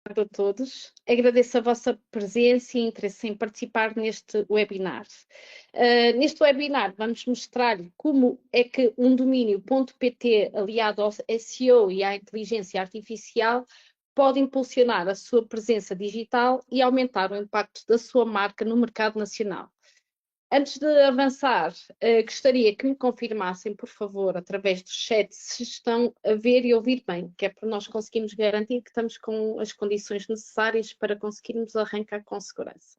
tarde a todos. Agradeço a vossa presença e interesse em participar neste webinar. Neste webinar vamos mostrar como é que um domínio.pt aliado ao SEO e à inteligência artificial pode impulsionar a sua presença digital e aumentar o impacto da sua marca no mercado nacional. Antes de avançar, gostaria que me confirmassem, por favor, através do chat, se estão a ver e ouvir bem, que é para nós conseguirmos garantir que estamos com as condições necessárias para conseguirmos arrancar com segurança.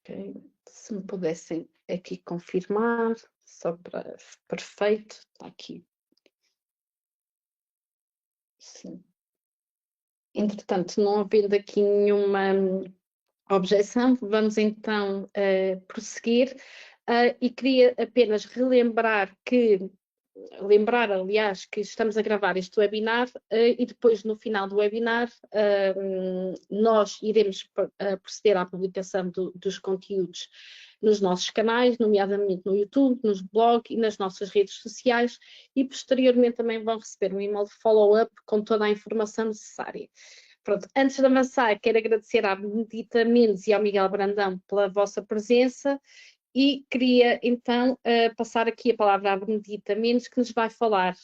Okay. Se me pudessem aqui confirmar, só para... Perfeito, está aqui. Sim. Entretanto, não havendo aqui nenhuma objeção, vamos então prosseguir. E queria apenas lembrar, aliás, que estamos a gravar este webinar e depois, no final do webinar, nós iremos proceder à publicação dos conteúdos nos nossos canais, nomeadamente no YouTube, nos blogs e nas nossas redes sociais, e posteriormente também vão receber um e-mail de follow-up com toda a informação necessária. Pronto, antes de avançar, quero agradecer à Benedita Mendes e ao Miguel Brandão pela vossa presença e queria então passar aqui a palavra à Benedita Mendes, que nos vai falar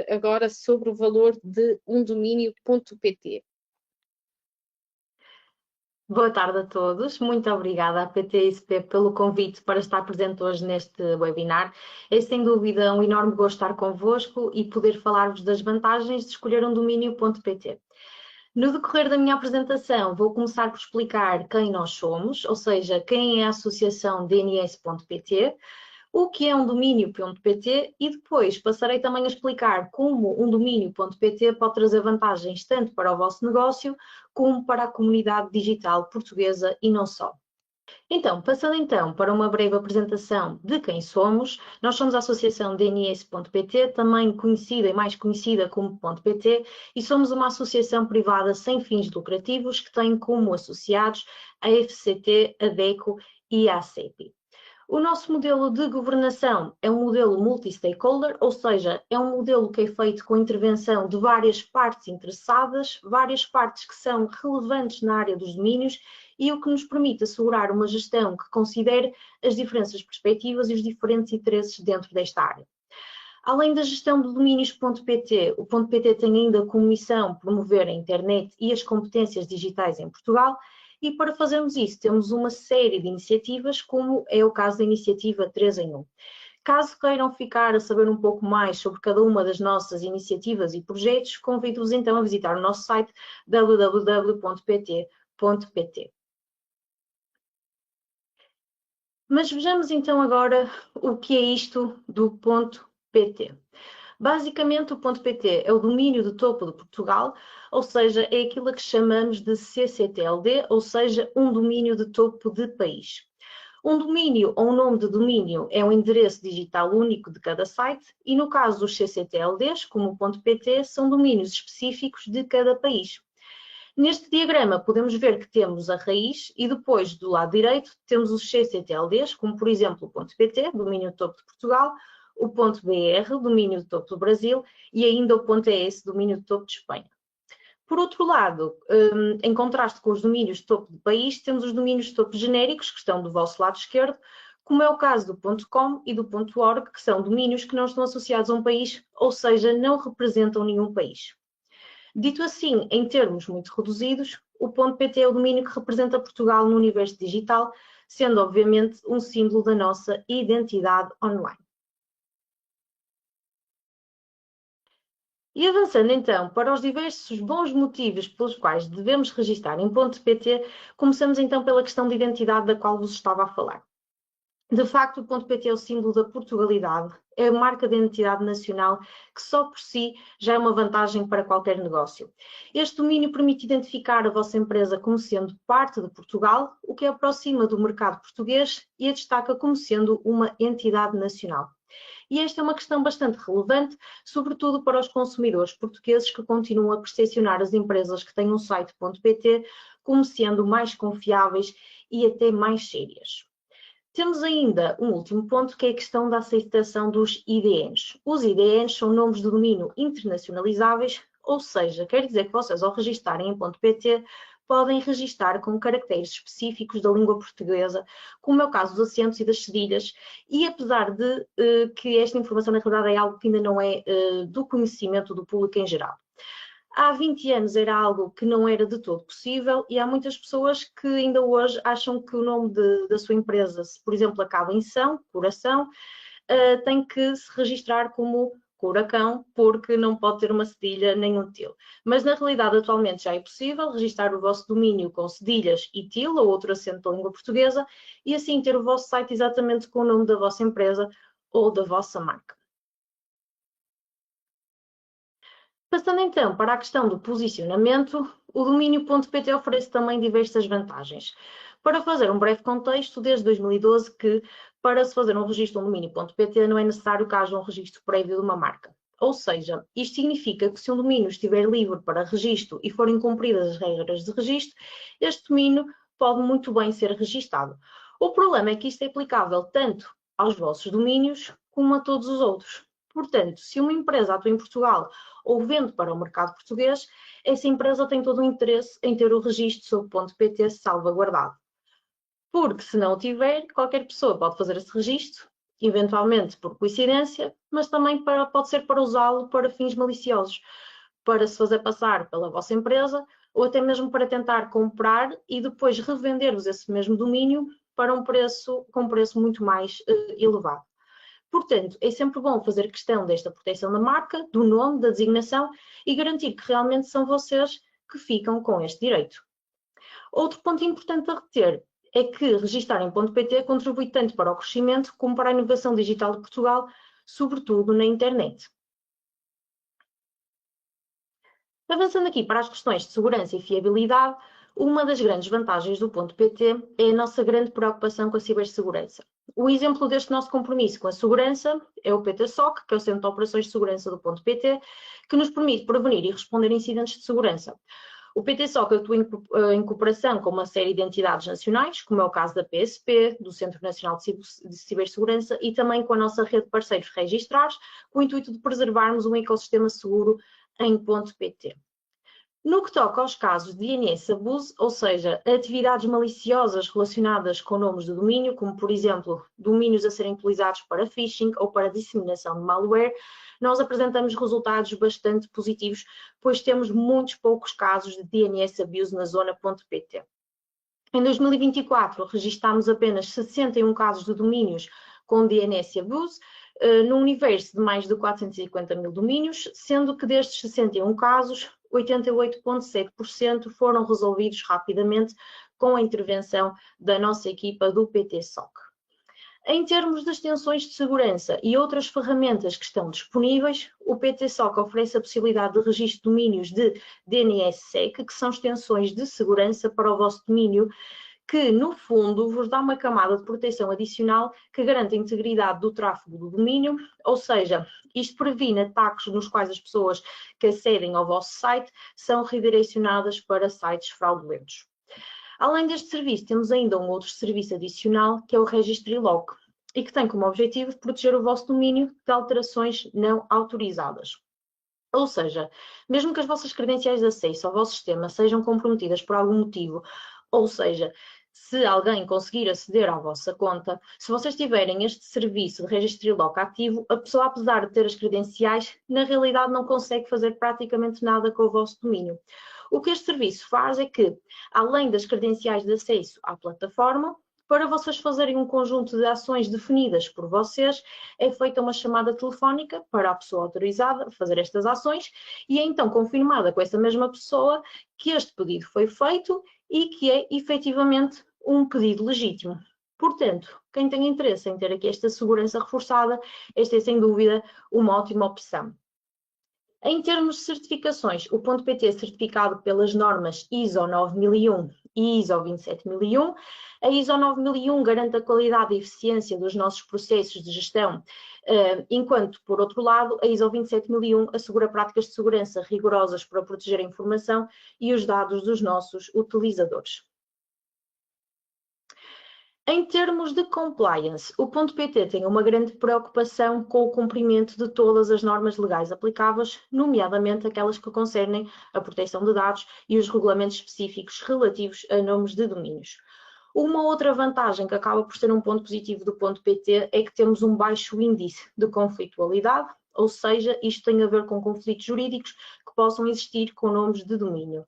agora sobre o valor de um domínio.pt. Boa tarde a todos, muito obrigada à PTSP pelo convite para estar presente hoje neste webinar. É sem dúvida um enorme gosto estar convosco e poder falar-vos das vantagens de escolher um domínio.pt. No decorrer da minha apresentação, vou começar por explicar quem nós somos, ou seja, quem é a Associação DNS.pt, o que é um domínio.pt e depois passarei também a explicar como um domínio.pt pode trazer vantagens tanto para o vosso negócio como para a comunidade digital portuguesa e não só. Então, passando então para uma breve apresentação de quem somos, nós somos a Associação DNS.pt, também conhecida e mais conhecida como .pt, e somos uma associação privada sem fins lucrativos que tem como associados a FCT, a DECO e a ACEPI. O nosso modelo de governação é um modelo multi-stakeholder, ou seja, é um modelo que é feito com a intervenção de várias partes interessadas, várias partes que são relevantes na área dos domínios e o que nos permite assegurar uma gestão que considere as diferentes perspectivas e os diferentes interesses dentro desta área. Além da gestão de domínios.pt, o .pt tem ainda como missão promover a internet e as competências digitais em Portugal. E para fazermos isso, temos uma série de iniciativas, como é o caso da iniciativa 3 em 1. Caso queiram ficar a saber um pouco mais sobre cada uma das nossas iniciativas e projetos, convido-vos então a visitar o nosso site www.pt.pt. Mas vejamos então agora o que é isto do .pt. Basicamente, o .pt é o domínio de topo de Portugal, ou seja, é aquilo a que chamamos de CCTLD, ou seja, um domínio de topo de país. Um domínio ou um nome de domínio é um endereço digital único de cada site e, no caso dos CCTLDs, como o .pt, são domínios específicos de cada país. Neste diagrama podemos ver que temos a raiz e depois, do lado direito, temos os CCTLDs, como por exemplo o .pt, domínio de topo de Portugal, o .br, domínio de topo do Brasil, e ainda o .es, domínio de topo de Espanha. Por outro lado, em contraste com os domínios de topo do país, temos os domínios de topo genéricos, que estão do vosso lado esquerdo, como é o caso do .com e do .org, que são domínios que não estão associados a um país, ou seja, não representam nenhum país. Dito assim, em termos muito reduzidos, o .pt é o domínio que representa Portugal no universo digital, sendo obviamente um símbolo da nossa identidade online. E avançando então para os diversos bons motivos pelos quais devemos registar em .pt, começamos então pela questão de identidade da qual vos estava a falar. De facto, o .pt é o símbolo da Portugalidade, é a marca de identidade nacional que só por si já é uma vantagem para qualquer negócio. Este domínio permite identificar a vossa empresa como sendo parte de Portugal, o que a aproxima do mercado português e a destaca como sendo uma entidade nacional. E esta é uma questão bastante relevante, sobretudo para os consumidores portugueses que continuam a percepcionar as empresas que têm um site .pt como sendo mais confiáveis e até mais sérias. Temos ainda um último ponto, que é a questão da aceitação dos IDNs. Os IDNs são nomes de domínio internacionalizáveis, ou seja, quer dizer que vocês, ao registarem em .pt, podem registar com caracteres específicos da língua portuguesa, como é o caso dos acentos e das cedilhas, e apesar de que esta informação na realidade é algo que ainda não é do conhecimento do público em geral. Há 20 anos era algo que não era de todo possível e há muitas pessoas que ainda hoje acham que o nome da sua empresa, se por exemplo acaba em São, Coração, tem que se registrar como Curacão, porque não pode ter uma cedilha nem um til. Mas na realidade atualmente já é possível registrar o vosso domínio com cedilhas e til ou outro acento da língua portuguesa e assim ter o vosso site exatamente com o nome da vossa empresa ou da vossa marca. Passando então para a questão do posicionamento, o domínio.pt oferece também diversas vantagens. Para fazer um breve contexto, desde 2012 que para se fazer um registro no domínio.pt não é necessário que haja um registro prévio de uma marca. Ou seja, isto significa que se um domínio estiver livre para registro e forem cumpridas as regras de registro, este domínio pode muito bem ser registado. O problema é que isto é aplicável tanto aos vossos domínios como a todos os outros. Portanto, se uma empresa atua em Portugal ou vende para o mercado português, essa empresa tem todo o interesse em ter o registro sob .pt salvaguardado. Porque se não o tiver, qualquer pessoa pode fazer esse registro, eventualmente por coincidência, mas também pode ser para usá-lo para fins maliciosos, para se fazer passar pela vossa empresa ou até mesmo para tentar comprar e depois revender-vos esse mesmo domínio para com um preço muito mais elevado. Portanto, é sempre bom fazer questão desta proteção da marca, do nome, da designação e garantir que realmente são vocês que ficam com este direito. Outro ponto importante a reter é que registar em .pt contribui tanto para o crescimento como para a inovação digital de Portugal, sobretudo na internet. Avançando aqui para as questões de segurança e fiabilidade, uma das grandes vantagens do .pt é a nossa grande preocupação com a cibersegurança. O exemplo deste nosso compromisso com a segurança é o PTSOC, que é o Centro de Operações de Segurança do .pt, que nos permite prevenir e responder a incidentes de segurança. O PTSOC atua em cooperação com uma série de entidades nacionais, como é o caso da PSP, do Centro Nacional de Cibersegurança, e também com a nossa rede de parceiros registrados, com o intuito de preservarmos um ecossistema seguro em .pt. No que toca aos casos de DNS abuse, ou seja, atividades maliciosas relacionadas com nomes de domínio, como por exemplo, domínios a serem utilizados para phishing ou para disseminação de malware, nós apresentamos resultados bastante positivos, pois temos muitos poucos casos de DNS abuse na zona.pt. Em 2024, registámos apenas 61 casos de domínios com DNS abuse, no universo de mais de 450 mil domínios, sendo que destes 61 casos, 88,7% foram resolvidos rapidamente com a intervenção da nossa equipa do PTSOC. Em termos de extensões de segurança e outras ferramentas que estão disponíveis, o PTSOC oferece a possibilidade de registro de domínios de DNSSEC, que são extensões de segurança para o vosso domínio, que, no fundo, vos dá uma camada de proteção adicional que garante a integridade do tráfego do domínio, ou seja, isto previne ataques nos quais as pessoas que acedem ao vosso site são redirecionadas para sites fraudulentos. Além deste serviço, temos ainda um outro serviço adicional, que é o Registry Lock, e que tem como objetivo proteger o vosso domínio de alterações não autorizadas. Ou seja, mesmo que as vossas credenciais de acesso ao vosso sistema sejam comprometidas por algum motivo, ou seja, se alguém conseguir aceder à vossa conta, se vocês tiverem este serviço de Registry Lock ativo, a pessoa, apesar de ter as credenciais, na realidade não consegue fazer praticamente nada com o vosso domínio. O que este serviço faz é que, além das credenciais de acesso à plataforma, para vocês fazerem um conjunto de ações definidas por vocês, é feita uma chamada telefónica para a pessoa autorizada a fazer estas ações e é então confirmada com essa mesma pessoa que este pedido foi feito e que é efetivamente um pedido legítimo. Portanto, quem tem interesse em ter aqui esta segurança reforçada, esta é sem dúvida uma ótima opção. Em termos de certificações, o .pt é certificado pelas normas ISO 9001 e ISO 27001. A ISO 9001 garante a qualidade e eficiência dos nossos processos de gestão, enquanto, por outro lado, a ISO 27001 assegura práticas de segurança rigorosas para proteger a informação e os dados dos nossos utilizadores. Em termos de compliance, o .pt tem uma grande preocupação com o cumprimento de todas as normas legais aplicáveis, nomeadamente aquelas que concernem a proteção de dados e os regulamentos específicos relativos a nomes de domínios. Uma outra vantagem que acaba por ser um ponto positivo do .pt é que temos um baixo índice de conflitualidade, ou seja, isto tem a ver com conflitos jurídicos que possam existir com nomes de domínio.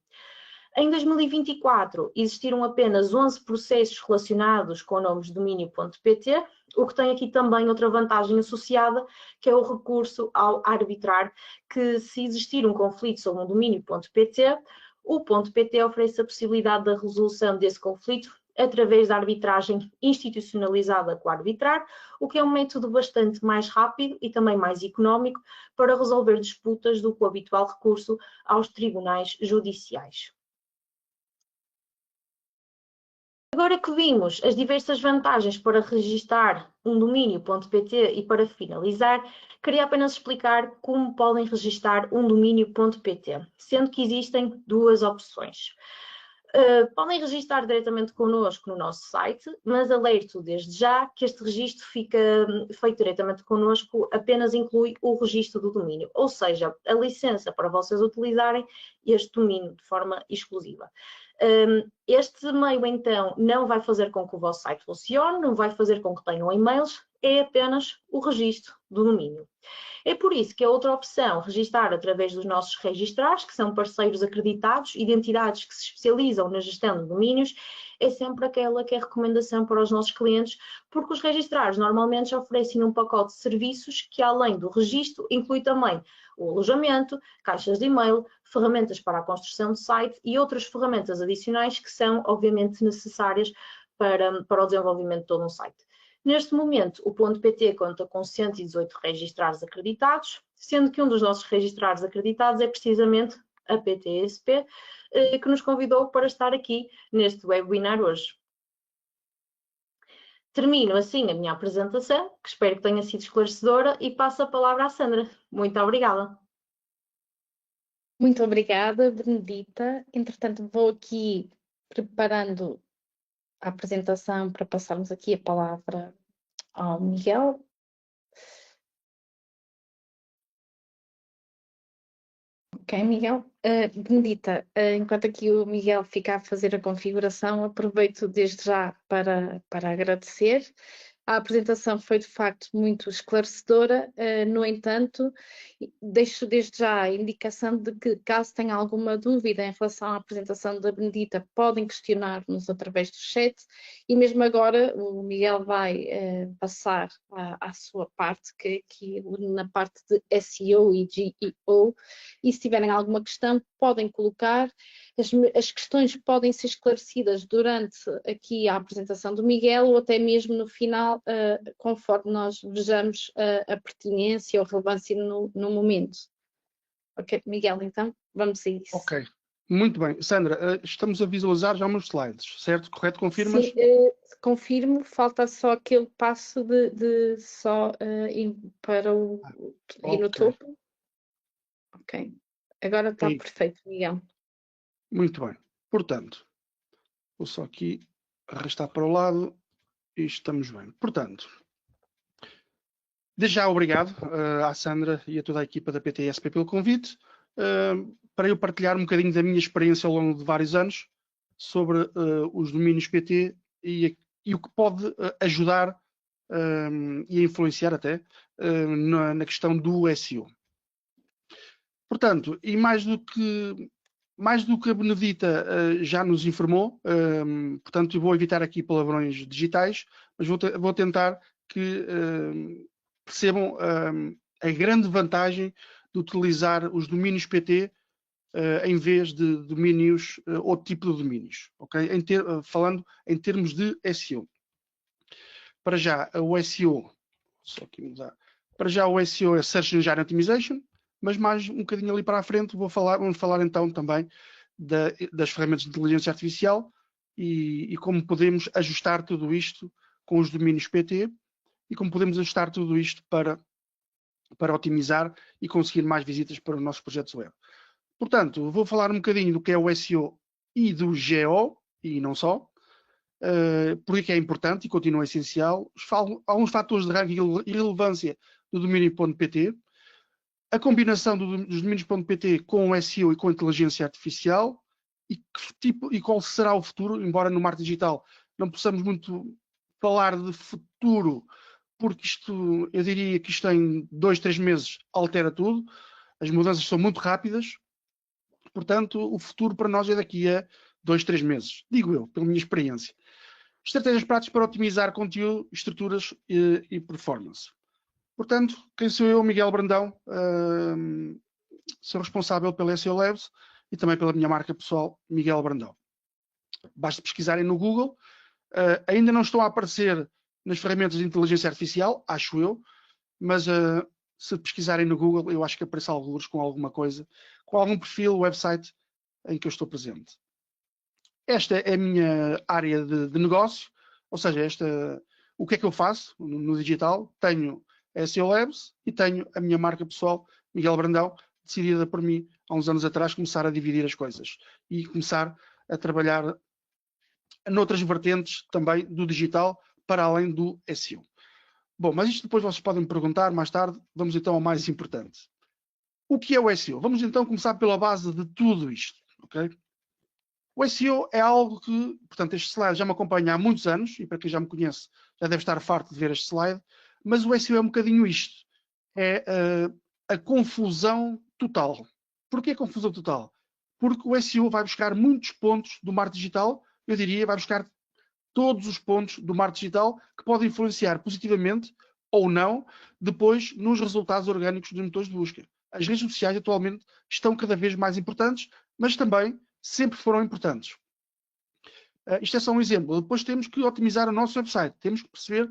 Em 2024, existiram apenas 11 processos relacionados com nomes de domínio.pt, o que tem aqui também outra vantagem associada, que é o recurso ao arbitrar, que se existir um conflito sobre um domínio.pt, o .pt oferece a possibilidade da resolução desse conflito através da arbitragem institucionalizada com o arbitrar, o que é um método bastante mais rápido e também mais económico para resolver disputas do que o habitual recurso aos tribunais judiciais. Agora que vimos as diversas vantagens para registar um domínio.pt e para finalizar, queria apenas explicar como podem registar um domínio.pt, sendo que existem duas opções. Podem registar diretamente connosco no nosso site, mas alerto desde já que este registro fica feito diretamente connosco, apenas inclui o registro do domínio, ou seja, a licença para vocês utilizarem este domínio de forma exclusiva. Este meio, então, não vai fazer com que o vosso site funcione, não vai fazer com que tenham e-mails, é apenas o registro do domínio. É por isso que a outra opção, registar através dos nossos registrares, que são parceiros acreditados, identidades que se especializam na gestão de domínios, é sempre aquela que é a recomendação para os nossos clientes, porque os registrares normalmente oferecem um pacote de serviços que, além do registro, inclui também o alojamento, caixas de e-mail, ferramentas para a construção de site e outras ferramentas adicionais que são, obviamente, necessárias para o desenvolvimento de todo um site. Neste momento, o .pt conta com 118 registrares acreditados, sendo que um dos nossos registrares acreditados é precisamente a PTSP, que nos convidou para estar aqui neste webinar hoje. Termino assim a minha apresentação, que espero que tenha sido esclarecedora, e passo a palavra à Sandra. Muito obrigada. Muito obrigada, Benedita. Entretanto, vou aqui preparando a apresentação para passarmos aqui a palavra ao Miguel. Ok, Miguel. Benedita, enquanto aqui o Miguel fica a fazer a configuração, aproveito desde já para agradecer. A apresentação foi de facto muito esclarecedora, no entanto, deixo desde já a indicação de que, caso tenha alguma dúvida em relação à apresentação da Benedita, podem questionar-nos através do chat, e mesmo agora o Miguel vai passar à sua parte, que é aqui na parte de SEO e GEO, e se tiverem alguma questão podem colocar. As questões podem ser esclarecidas durante aqui a apresentação do Miguel ou até mesmo no final, conforme nós vejamos a pertinência ou relevância no momento. Ok, Miguel, então vamos a isso. Ok, muito bem. Sandra, estamos a visualizar já uns slides, certo? Correto? Confirmas? Sim, confirmo, falta só aquele passo de só ir para ir no topo. Ok, agora está perfeito, Miguel. Muito bem. Portanto, vou só aqui arrastar para o lado e estamos bem. Portanto, desde já obrigado à Sandra e a toda a equipa da PTSP pelo convite, para eu partilhar um bocadinho da minha experiência ao longo de vários anos sobre os domínios PT e o que pode ajudar e influenciar até na questão do SEO. Portanto, e mais do que a Benedita já nos informou, portanto, eu vou evitar aqui palavrões digitais, mas vou tentar que percebam a grande vantagem de utilizar os domínios PT em vez de domínios, outro tipo de domínios, ok? Falando em termos de SEO. Para já, o SEO, só aqui mudar. Para já, o SEO é Search Engine Optimization, mas mais um bocadinho ali para a frente vamos falar então também das ferramentas de inteligência artificial e como podemos ajustar tudo isto com os domínios PT e como podemos ajustar tudo isto para otimizar e conseguir mais visitas para os nossos projetos web. Portanto, vou falar um bocadinho do que é o SEO e do GEO, e não só. porque é que é importante e continua essencial, alguns fatores de ranking e relevância do domínio.pt, a combinação dos domínios.pt com o SEO e com a inteligência artificial, e qual será o futuro, embora no marketing digital não possamos muito falar de futuro, porque isto, eu diria que isto em 2, 3 meses altera tudo, as mudanças são muito rápidas, portanto o futuro para nós é daqui a 2, 3 meses, digo eu, pela minha experiência. Estratégias práticas para otimizar conteúdo, estruturas e performance. Portanto, quem sou eu, Miguel Brandão, sou responsável pela SEO Labs e também pela minha marca pessoal, Miguel Brandão. Basta pesquisarem no Google, ainda não estão a aparecer nas ferramentas de inteligência artificial, acho eu, mas se pesquisarem no Google, eu acho que aparece alguns com alguma coisa, com algum perfil, website em que eu estou presente. Esta é a minha área de negócio, ou seja, o que é que eu faço no digital? Tenho a SEO Labs e tenho a minha marca pessoal, Miguel Brandão, decidida por mim, há uns anos atrás, começar a dividir as coisas e começar a trabalhar noutras vertentes também do digital, para além do SEO. Bom, mas isto depois vocês podem me perguntar mais tarde. Vamos então ao mais importante. O que é o SEO? Vamos então começar pela base de tudo isto, ok? O SEO é algo que, portanto, este slide já me acompanha há muitos anos, e para quem já me conhece, já deve estar farto de ver este slide, mas o SEO é um bocadinho isto. É a confusão total. Porquê a confusão total? Porque o SEO vai buscar muitos pontos do marketing digital, eu diria, vai buscar todos os pontos do marketing digital que podem influenciar positivamente ou não depois nos resultados orgânicos dos motores de busca. As redes sociais atualmente estão cada vez mais importantes, mas também sempre foram importantes. Isto é só um exemplo. Depois temos que otimizar o nosso website, temos que perceber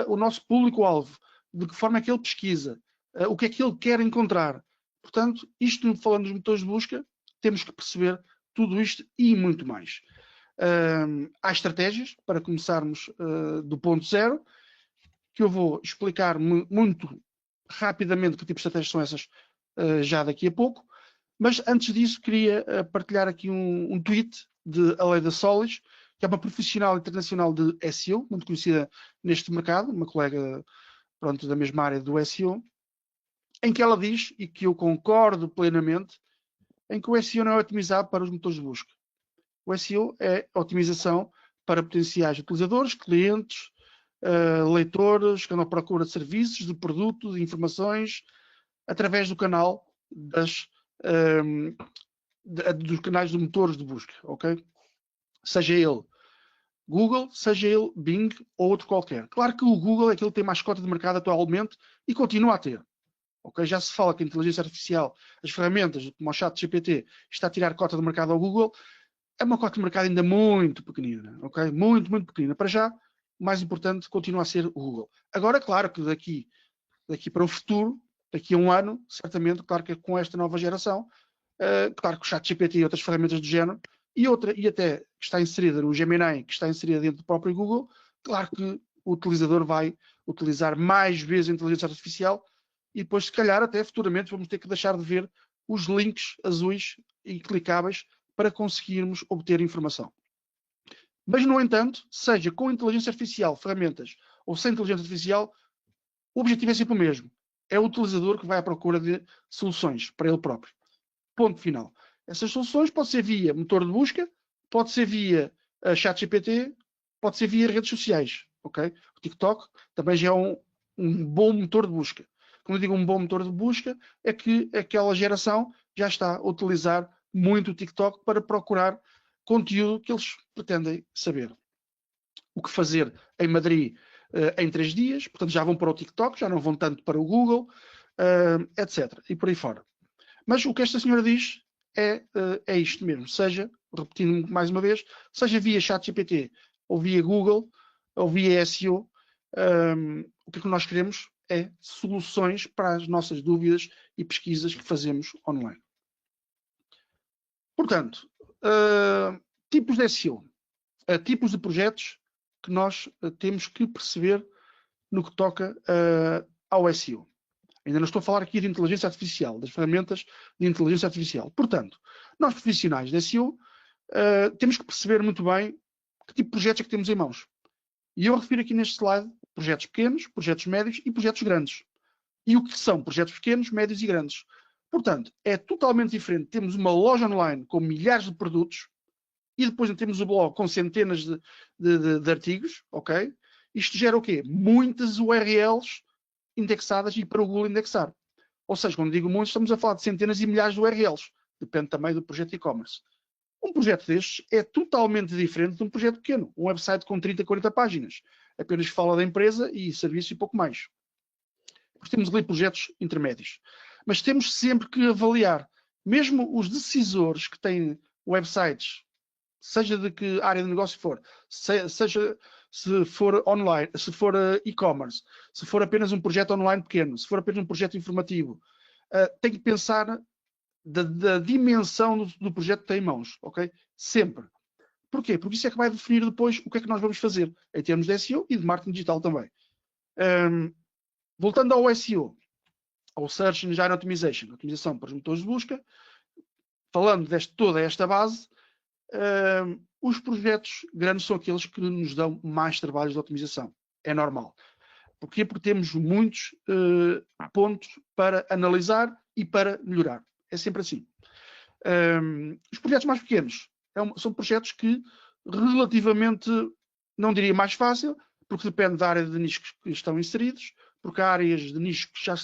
o nosso público-alvo, de que forma é que ele pesquisa, o que é que ele quer encontrar. Portanto, isto falando dos motores de busca, temos que perceber tudo isto e muito mais. Há estratégias para começarmos do ponto zero, que eu vou explicar muito rapidamente que tipo de estratégias são essas já daqui a pouco, mas antes disso queria partilhar aqui um tweet de Aleida Solis, que é uma profissional internacional de SEO, muito conhecida neste mercado, uma colega pronto, da mesma área do SEO, em que ela diz, e que eu concordo plenamente, em que o SEO não é otimizado para os motores de busca. O SEO é otimização para potenciais utilizadores, clientes, leitores que andam à procura de serviços, de produtos, de informações, através do canal dos canais de motores de busca, ok? Seja ele Google, seja ele Bing ou outro qualquer. Claro que o Google é aquele que tem mais cota de mercado atualmente e continua a ter. Okay? Já se fala que a inteligência artificial, as ferramentas como o ChatGPT, está a tirar cota de mercado ao Google. É uma cota de mercado ainda muito pequenina, ok? Muito, muito pequenina. Para já, o mais importante continua a ser o Google. Agora, claro que daqui para o futuro, daqui a um ano, certamente, claro que com esta nova geração, claro que o ChatGPT e outras ferramentas do género, e até que está inserida no Gemini, que está inserida dentro do próprio Google, claro que o utilizador vai utilizar mais vezes a inteligência artificial e depois, se calhar, até futuramente vamos ter que deixar de ver os links azuis e clicáveis para conseguirmos obter informação. Mas, no entanto, seja com inteligência artificial, ferramentas, ou sem inteligência artificial, o objetivo é sempre o mesmo. É o utilizador que vai à procura de soluções para ele próprio. Ponto final. Essas soluções podem ser via motor de busca, pode ser via ChatGPT, pode ser via redes sociais. Okay? O TikTok também já é um bom motor de busca. Quando eu digo um bom motor de busca, é que aquela geração já está a utilizar muito o TikTok para procurar conteúdo que eles pretendem saber. O que fazer em Madrid em 3 dias, portanto já vão para o TikTok, já não vão tanto para o Google, etc. E por aí fora. Mas o que esta senhora diz é isto mesmo, seja, repetindo mais uma vez, seja via ChatGPT, ou via Google, ou via SEO, o que nós queremos é soluções para as nossas dúvidas e pesquisas que fazemos online. Portanto, tipos de SEO, tipos de projetos que nós temos que perceber no que toca ao SEO. Ainda não estou a falar aqui de inteligência artificial, das ferramentas de inteligência artificial. Portanto, nós profissionais de SEO temos que perceber muito bem que tipo de projetos é que temos em mãos. E eu refiro aqui neste slide projetos pequenos, projetos médios e projetos grandes. E o que são projetos pequenos, médios e grandes? Portanto, é totalmente diferente. Temos uma loja online com milhares de produtos e depois temos o blog com centenas de artigos, ok? Isto gera o quê? Muitas URLs indexadas e para o Google indexar. Ou seja, quando digo muitos, estamos a falar de centenas e milhares de URLs. Depende também do projeto de e-commerce. Um projeto destes é totalmente diferente de um projeto pequeno. Um website com 30, 40 páginas. Apenas fala da empresa e serviço e pouco mais. Depois temos ali projetos intermédios. Mas temos sempre que avaliar. Mesmo os decisores que têm websites, seja de que área de negócio for, seja se for online, se for e-commerce, se for apenas um projeto online pequeno, se for apenas um projeto informativo, tem que pensar da dimensão do projeto que tem em mãos, ok? Sempre. Porquê? Porque isso é que vai definir depois o que é que nós vamos fazer em termos de SEO e de marketing digital também. Voltando ao SEO, ao Search Engine Optimization, otimização para os motores de busca, falando de toda esta base, os projetos grandes são aqueles que nos dão mais trabalhos de otimização. É normal. Porquê? Porque temos muitos pontos para analisar e para melhorar. É sempre assim. Os projetos mais pequenos são projetos que relativamente, não diria mais fácil, porque depende da área de nichos que estão inseridos, porque há áreas de nichos que já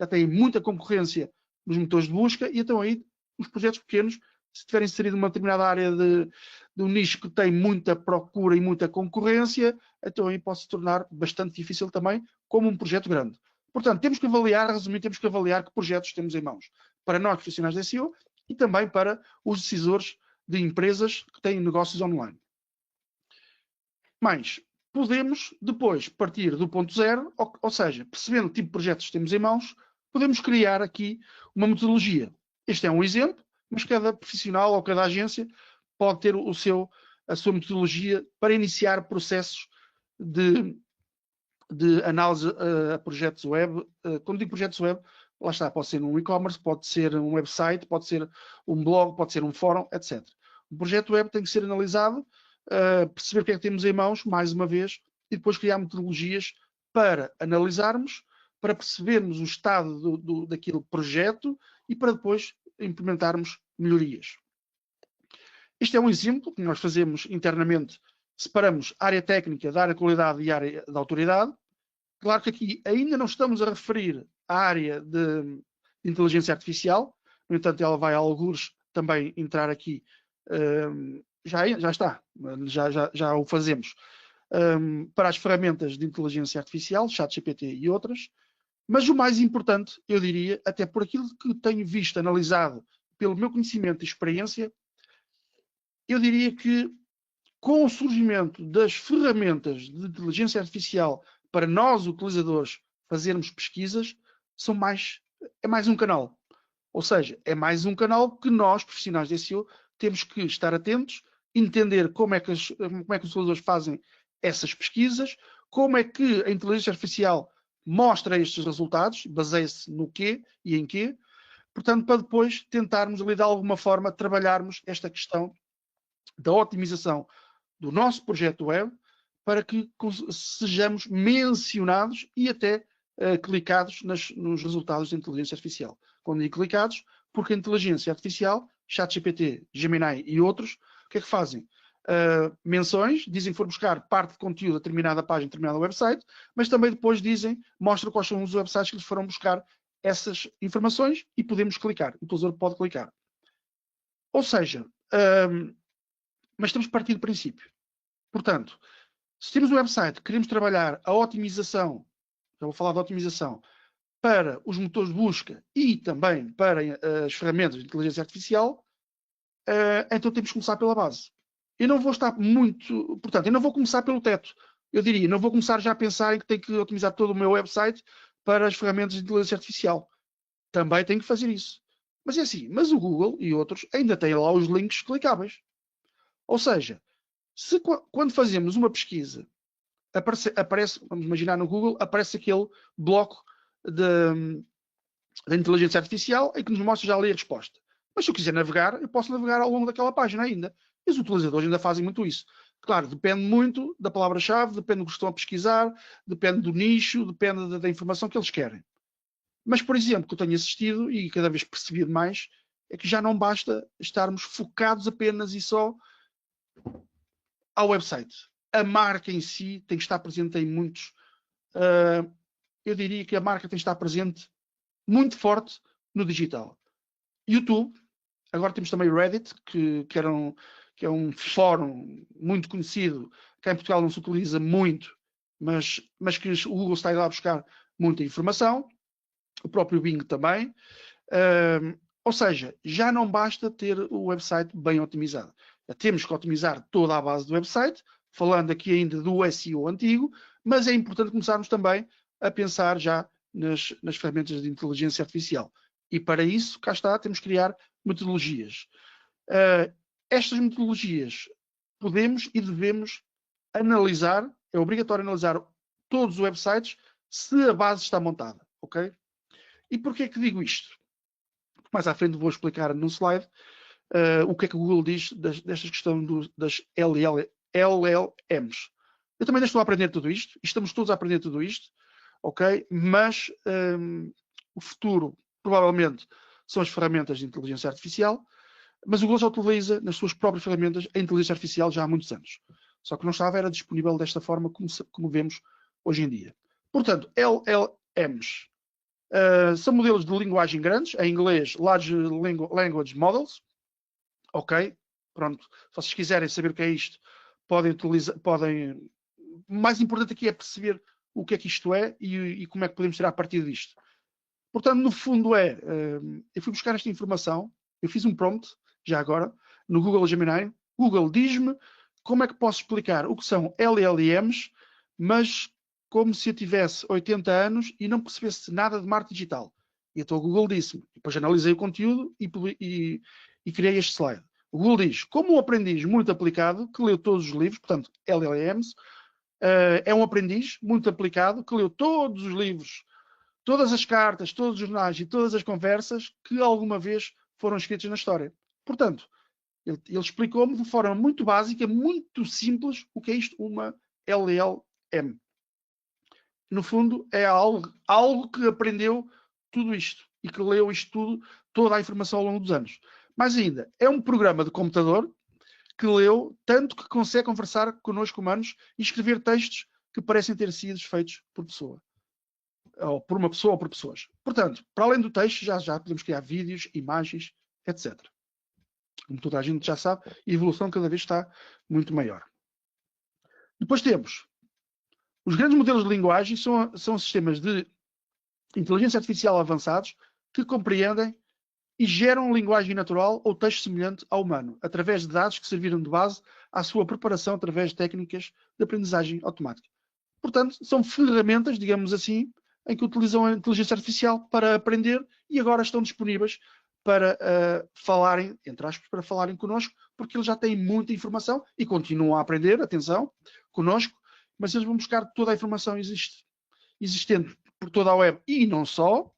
têm muita concorrência nos motores de busca, e então aí os projetos pequenos, se tiverem inserido numa determinada área de um nicho que tem muita procura e muita concorrência, então aí pode se tornar bastante difícil também, como um projeto grande. Portanto, temos que avaliar, resumindo, temos que avaliar que projetos temos em mãos para nós profissionais de SEO e também para os decisores de empresas que têm negócios online. Mas podemos depois partir do ponto zero, ou seja, percebendo que tipo de projetos temos em mãos, podemos criar aqui uma metodologia. Este é um exemplo, mas cada profissional ou cada agência pode ter a sua metodologia para iniciar processos de análise a projetos web. Quando digo projetos web, lá está, pode ser um e-commerce, pode ser um website, pode ser um blog, pode ser um fórum, etc. O projeto web tem que ser analisado, perceber o que é que temos em mãos, mais uma vez, e depois criar metodologias para analisarmos, para percebermos o estado daquele projeto e para depois implementarmos melhorias. Este é um exemplo que nós fazemos internamente, separamos a área técnica da área de qualidade e a área da autoridade. Claro que aqui ainda não estamos a referir à área de inteligência artificial, no entanto ela vai a algures também entrar aqui, já está, já o fazemos, para as ferramentas de inteligência artificial, ChatGPT e outras, mas o mais importante, eu diria, até por aquilo que tenho visto, analisado, pelo meu conhecimento e experiência, eu diria que com o surgimento das ferramentas de inteligência artificial para nós, utilizadores, fazermos pesquisas, é mais um canal. Ou seja, é mais um canal que nós, profissionais de SEO, temos que estar atentos, entender como é que os utilizadores fazem essas pesquisas, como é que a inteligência artificial mostra estes resultados, baseia-se no quê e em quê, portanto, para depois tentarmos ali de alguma forma trabalharmos esta questão da otimização do nosso projeto web para que sejamos mencionados e até clicados nos resultados da inteligência artificial. Quando digo clicados, porque a inteligência artificial, ChatGPT, Gemini e outros, o que é que fazem? Menções, dizem que for buscar parte de conteúdo a determinada página, a determinado website, mas também depois mostram quais são os websites que eles foram buscar essas informações e podemos clicar. O utilizador pode clicar. Ou seja, mas temos que partir do princípio. Portanto, se temos um website, queremos trabalhar a otimização, já vou falar de otimização, para os motores de busca e também para as ferramentas de inteligência artificial, então temos que começar pela base. Eu não vou portanto, eu não vou começar pelo teto. Eu diria, não vou começar já a pensar em que tenho que otimizar todo o meu website para as ferramentas de inteligência artificial. Também tenho que fazer isso. Mas é assim, mas o Google e outros ainda têm lá os links clicáveis. Ou seja, quando fazemos uma pesquisa, aparece, vamos imaginar no Google, aparece aquele bloco da inteligência artificial em que nos mostra já ali a resposta. Mas se eu quiser navegar, eu posso navegar ao longo daquela página ainda. E os utilizadores ainda fazem muito isso. Claro, depende muito da palavra-chave, depende do que estão a pesquisar, depende do nicho, depende da informação que eles querem. Mas, por exemplo, o que eu tenho assistido e cada vez percebido mais, é que já não basta estarmos focados apenas e só ao website. A marca em si tem que estar presente em muitos. Eu diria que a marca tem que estar presente muito forte no digital. YouTube, agora temos também o Reddit, que é um fórum muito conhecido, que em Portugal não se utiliza muito, mas que o Google está a ir lá buscar muita informação, o próprio Bing também. Ou seja, já não basta ter o website bem otimizado. Já temos que otimizar toda a base do website, falando aqui ainda do SEO antigo, mas é importante começarmos também a pensar já nas ferramentas de inteligência artificial. E para isso, cá está, temos que criar metodologias. Estas metodologias podemos e devemos analisar, é obrigatório analisar todos os websites se a base está montada, ok? E porquê que digo isto? Mais à frente vou explicar num slide o que é que o Google diz desta questão das LLMs. Eu também ainda estou a aprender tudo isto, estamos todos a aprender tudo isto, ok? Mas o futuro, provavelmente, são as ferramentas de inteligência artificial, mas o Google já utiliza nas suas próprias ferramentas a inteligência artificial já há muitos anos. Só que não era disponível desta forma como vemos hoje em dia. Portanto, LLMs são modelos de linguagem grandes, em inglês, Large Language Models. Ok? Pronto. Se vocês quiserem saber o que é isto, podem. O mais importante aqui é perceber o que é que isto é e como é que podemos tirar a partir disto. Portanto, no fundo eu fui buscar esta informação, eu fiz um prompt, já agora, no Google Gemini. Google, diz-me como é que posso explicar o que são LLMs, mas como se eu tivesse 80 anos e não percebesse nada de marketing digital. E então o Google disse-me. Depois analisei o conteúdo e criei este slide. O Google diz, como um aprendiz muito aplicado, que leu todos os livros, portanto, LLMs, é um aprendiz muito aplicado, que leu todos os livros, todas as cartas, todos os jornais e todas as conversas que alguma vez foram escritas na história. Portanto, ele explicou-me de forma muito básica, muito simples, o que é isto, uma LLM. No fundo, é algo que aprendeu tudo isto e que leu isto tudo, toda a informação ao longo dos anos. Mais ainda, é um programa de computador que leu tanto que consegue conversar connosco humanos e escrever textos que parecem ter sido feitos por pessoa. Ou por uma pessoa ou por pessoas. Portanto, para além do texto, já podemos criar vídeos, imagens, etc. Como toda a gente já sabe, a evolução cada vez está muito maior. Depois temos os grandes modelos de linguagem, são sistemas de inteligência artificial avançados que compreendem e geram linguagem natural ou texto semelhante ao humano, através de dados que serviram de base à sua preparação através de técnicas de aprendizagem automática. Portanto, são ferramentas, digamos assim, em que utilizam a inteligência artificial para aprender e agora estão disponíveis para falarem, entre aspas, para falarem connosco, porque eles já têm muita informação e continuam a aprender, atenção, connosco, mas eles vão buscar toda a informação existente por toda a web e não só,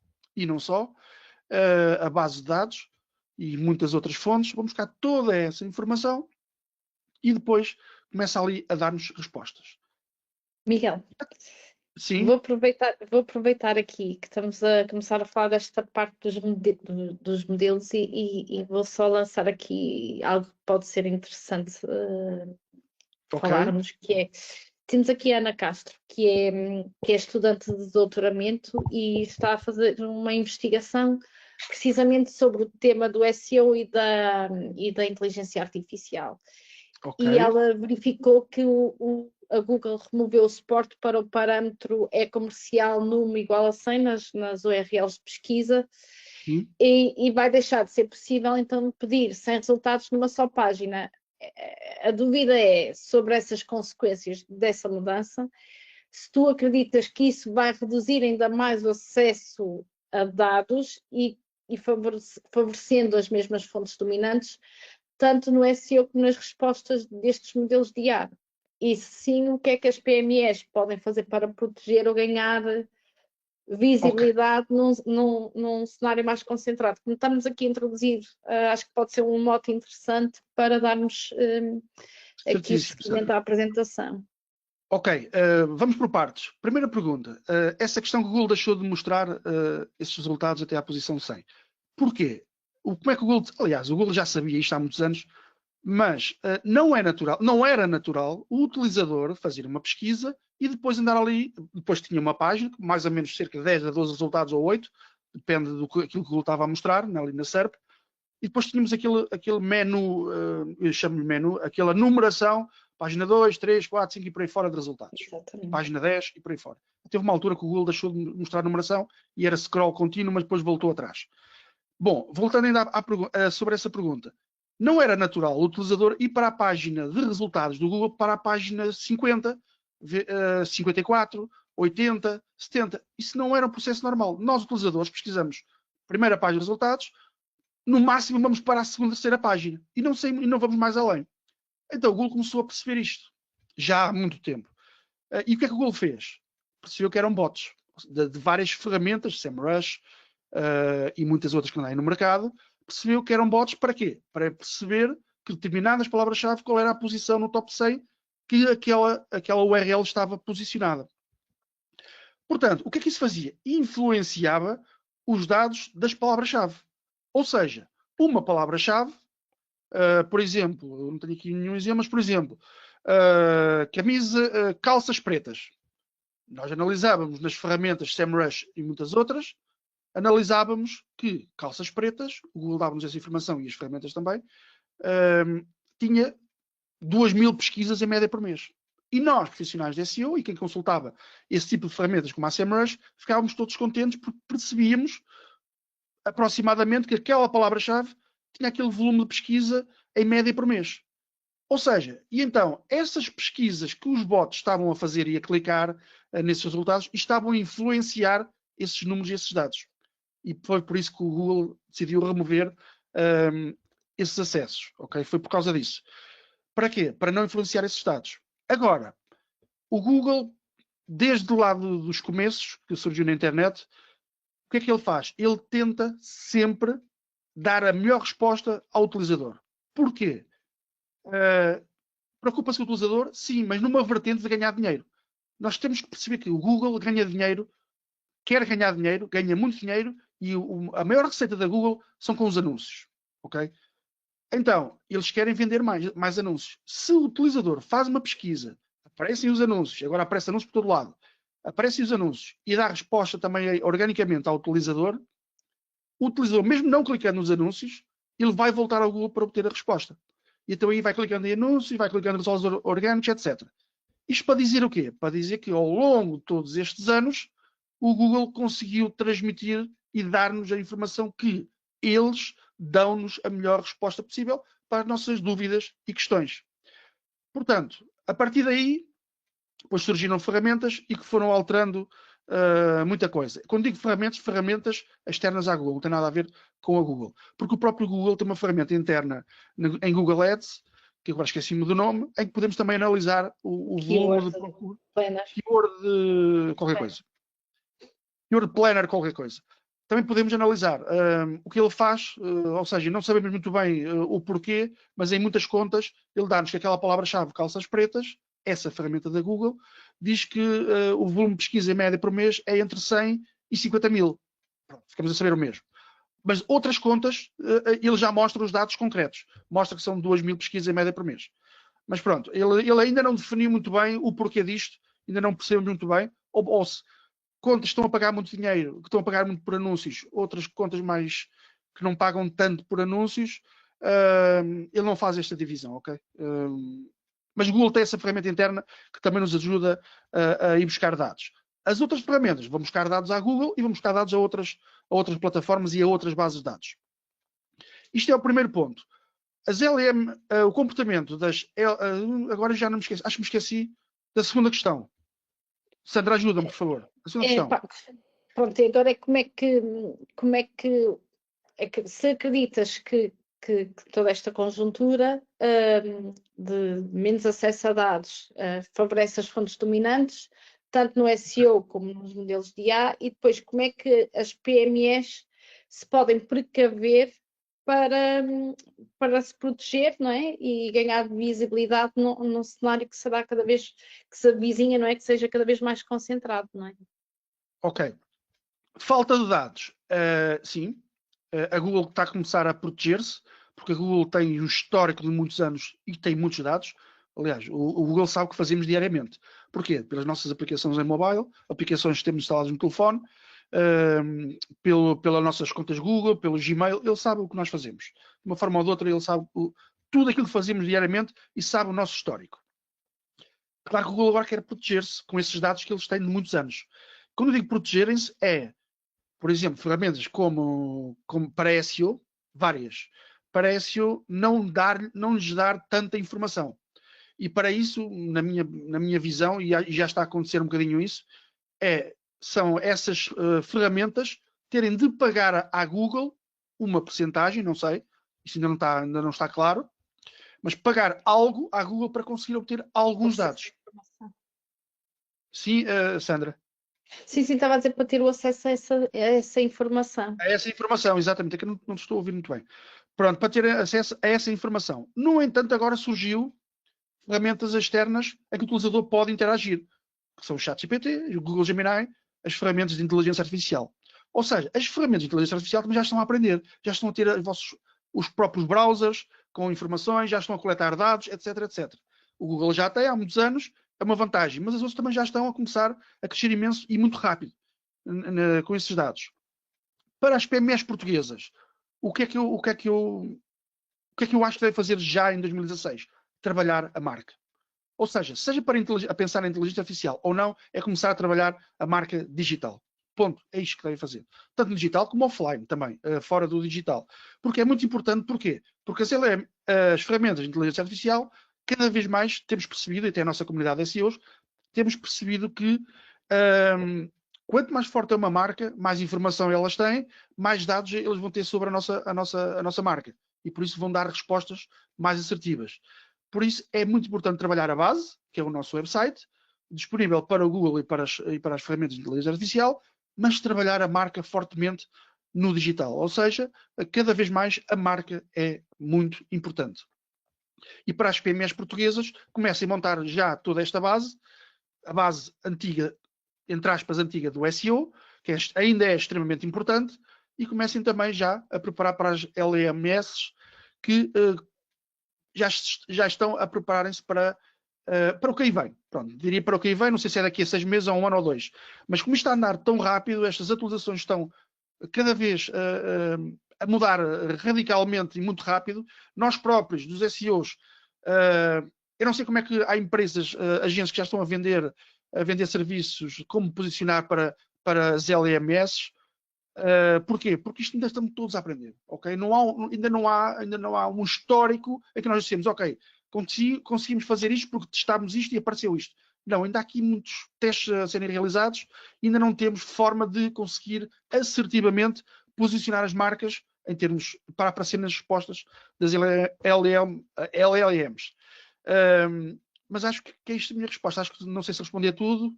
a base de dados e muitas outras fontes, vão buscar toda essa informação e depois começa ali a dar-nos respostas. Miguel, sim, vou aproveitar aqui que estamos a começar a falar desta parte dos modelos e vou só lançar aqui algo que pode ser interessante falarmos, que é, temos aqui a Ana Castro, que é estudante de doutoramento e está a fazer uma investigação precisamente sobre o tema do SEO e da inteligência artificial. E ela verificou que a Google removeu o suporte para o parâmetro e-comercial número igual a 100 nas URLs de pesquisa e vai deixar de ser possível então pedir 100 resultados numa só página. A dúvida é sobre essas consequências dessa mudança, se tu acreditas que isso vai reduzir ainda mais o acesso a dados e favorecendo as mesmas fontes dominantes, tanto no SEO como nas respostas destes modelos de IA. E sim, o que é que as PMEs podem fazer para proteger ou ganhar visibilidade num cenário mais concentrado? Como estamos aqui a introduzir, acho que pode ser um mote interessante para darmos aqui Certíssimo, seguimento à apresentação. Ok, vamos por partes. Primeira pergunta. Essa questão que o Google deixou de mostrar esses resultados até à posição 100. Porquê? Como é que o Google... Aliás, o Google já sabia isto há muitos anos, mas não era natural o utilizador fazer uma pesquisa e depois andar ali, depois tinha uma página, mais ou menos cerca de 10 a 12 resultados ou 8, depende daquilo que o Google estava a mostrar, ali na SERP, e depois tínhamos aquele menu, eu chamo-lhe menu, aquela numeração, página 2, 3, 4, 5 e por aí fora de resultados. Exatamente. Página 10 e por aí fora. Teve uma altura que o Google deixou de mostrar a numeração e era scroll contínuo, mas depois voltou atrás. Bom, voltando ainda sobre essa pergunta. Não era natural o utilizador ir para a página de resultados do Google para a página 50, 54, 80, 70. Isso não era um processo normal. Nós, utilizadores, pesquisamos primeira página de resultados, no máximo vamos para a segunda, terceira página e não vamos mais além. Então o Google começou a perceber isto já há muito tempo. E o que é que o Google fez? Percebeu que eram bots de várias ferramentas, SEMrush e muitas outras que andam aí no mercado. Percebeu que eram bots para quê? Para perceber que determinadas palavras-chave, qual era a posição no top 100 que aquela URL estava posicionada. Portanto, o que é que isso fazia? Influenciava os dados das palavras-chave. Ou seja, uma palavra-chave, por exemplo, eu não tenho aqui nenhum exemplo, mas por exemplo, calças pretas. Nós analisávamos nas ferramentas SEMrush e muitas outras, analisávamos que calças pretas, o Google dava-nos essa informação e as ferramentas também, tinha 2.000 pesquisas em média por mês. E nós, profissionais de SEO, e quem consultava esse tipo de ferramentas como a SEMrush, ficávamos todos contentes porque percebíamos aproximadamente que aquela palavra-chave tinha aquele volume de pesquisa em média por mês. Ou seja, e então, essas pesquisas que os bots estavam a fazer e a clicar nesses resultados, estavam a influenciar esses números e esses dados. E foi por isso que o Google decidiu remover esses acessos. Okay? Foi por causa disso. Para quê? Para não influenciar esses dados. Agora, o Google, desde o lado dos começos, que surgiu na internet, o que é que ele faz? Ele tenta sempre dar a melhor resposta ao utilizador. Porquê? Preocupa-se com o utilizador? Sim, mas numa vertente de ganhar dinheiro. Nós temos que perceber que o Google ganha dinheiro, quer ganhar dinheiro, ganha muito dinheiro, e a maior receita da Google são com os anúncios. Ok? Então, eles querem vender mais anúncios. Se o utilizador faz uma pesquisa, aparecem os anúncios, agora aparecem anúncios por todo lado, aparecem os anúncios e dá resposta também organicamente ao utilizador, o utilizador, mesmo não clicando nos anúncios, ele vai voltar ao Google para obter a resposta. E então aí vai clicando em anúncios, vai clicando nos resultados orgânicos, etc. Isto para dizer o quê? Para dizer que ao longo de todos estes anos, o Google conseguiu transmitir e dar-nos a informação que eles dão-nos a melhor resposta possível para as nossas dúvidas e questões. Portanto, a partir daí, depois surgiram ferramentas e que foram alterando muita coisa. Quando digo ferramentas externas à Google, não tem nada a ver com a Google. Porque o próprio Google tem uma ferramenta interna em Google Ads, que agora esqueci-me do nome, em que podemos também analisar o volume de procura. Keyword de qualquer coisa. Keyword Planner, qualquer coisa. Também podemos analisar o que ele faz, ou seja, não sabemos muito bem o porquê, mas em muitas contas ele dá-nos que aquela palavra-chave, calças pretas, essa ferramenta da Google, diz que o volume de pesquisa em média por mês é entre 100 e 50 mil. Pronto, ficamos a saber o mesmo. Mas outras contas, ele já mostra os dados concretos. Mostra que são 2.000 pesquisas em média por mês. Mas pronto, ele ainda não definiu muito bem o porquê disto, ainda não percebemos muito bem, ou se contas estão a pagar muito dinheiro, que estão a pagar muito por anúncios, outras contas mais que não pagam tanto por anúncios, ele não faz esta divisão, ok? Mas o Google tem essa ferramenta interna que também nos ajuda a ir buscar dados. As outras ferramentas vão buscar dados à Google e vão buscar dados a outras plataformas e a outras bases de dados. Isto é o primeiro ponto. As LM, o comportamento das... agora já não me esqueci, acho que me esqueci da segunda questão. Sandra, ajuda-me, por favor. A segunda questão. Pronto, e agora é como é que se acreditas que toda esta conjuntura de menos acesso a dados favorece as fontes dominantes, tanto no SEO como nos modelos de IA, e depois como é que as PMEs se podem precaver para se proteger, não é? E ganhar visibilidade num cenário que será cada vez que se avizinha, não é? Que seja cada vez mais concentrado, não é? Ok. Falta de dados. Sim. A Google está a começar a proteger-se, porque a Google tem um histórico de muitos anos e tem muitos dados. Aliás, o Google sabe o que fazemos diariamente. Porquê? Pelas nossas aplicações em mobile, aplicações que temos instaladas no telefone, pelas nossas contas Google, pelo Gmail. Ele sabe o que nós fazemos. De uma forma ou de outra, ele sabe tudo aquilo que fazemos diariamente e sabe o nosso histórico. Claro que o Google agora quer proteger-se com esses dados que eles têm de muitos anos. Quando eu digo protegerem-se, por exemplo, ferramentas como para SEO, várias. Para SEO não lhes dar tanta informação. E para isso, na minha visão, e já está a acontecer um bocadinho isso, são essas ferramentas terem de pagar à Google uma percentagem, não sei, isso ainda não está claro, mas pagar algo à Google para conseguir obter alguns dados. Sim, Sandra? Sim, estava a dizer para ter o acesso a essa informação. A essa informação, exatamente, é que eu não estou a ouvir muito bem. Pronto, para ter acesso a essa informação. No entanto, agora surgiu ferramentas externas em que o utilizador pode interagir, que são o ChatGPT, o Google Gemini, as ferramentas de inteligência artificial. Ou seja, as ferramentas de inteligência artificial também já estão a aprender, já estão a ter os próprios browsers com informações, já estão a coletar dados, etc, etc. O Google já tem há muitos anos, é uma vantagem, mas as outras também já estão a começar a crescer imenso e muito rápido com esses dados. Para as PMEs portuguesas, o que é que eu acho que deve fazer já em 2016? Trabalhar a marca. Ou seja para a pensar em inteligência artificial ou não, é começar a trabalhar a marca digital. Ponto. É isto que deve fazer. Tanto no digital como offline também, fora do digital. Porque é muito importante. Porquê? Porque as ferramentas de inteligência artificial, cada vez mais temos percebido, e até a nossa comunidade de SEOs, temos percebido que quanto mais forte é uma marca, mais informação elas têm, mais dados eles vão ter sobre a nossa marca. E por isso vão dar respostas mais assertivas. Por isso é muito importante trabalhar a base, que é o nosso website, disponível para o Google e para as ferramentas de inteligência artificial, mas trabalhar a marca fortemente no digital. Ou seja, cada vez mais a marca é muito importante. E para as PMEs portuguesas, comecem a montar já toda esta base, a base antiga, entre aspas, antiga do SEO, que ainda é extremamente importante, e comecem também já a preparar para as LMS que já estão a prepararem-se para o que aí vem. Pronto, diria para o que aí vem, não sei se é daqui a 6 meses ou 1 ano ou 2. Mas como isto está a andar tão rápido, estas atualizações estão cada vez a mudar radicalmente e muito rápido, nós próprios, dos SEOs, eu não sei como é que há empresas, agências que já estão a vender serviços, como posicionar para as LMS. Porquê? Porque isto ainda estamos todos a aprender, ok? Ainda não há um histórico em que nós dissemos, ok, conseguimos fazer isto porque testámos isto e apareceu isto. Não, ainda há aqui muitos testes a serem realizados e ainda não temos forma de conseguir assertivamente posicionar as marcas em termos para aparecer nas respostas das LLMs. Mas acho que é isto a minha resposta. Acho que não sei se respondi a tudo.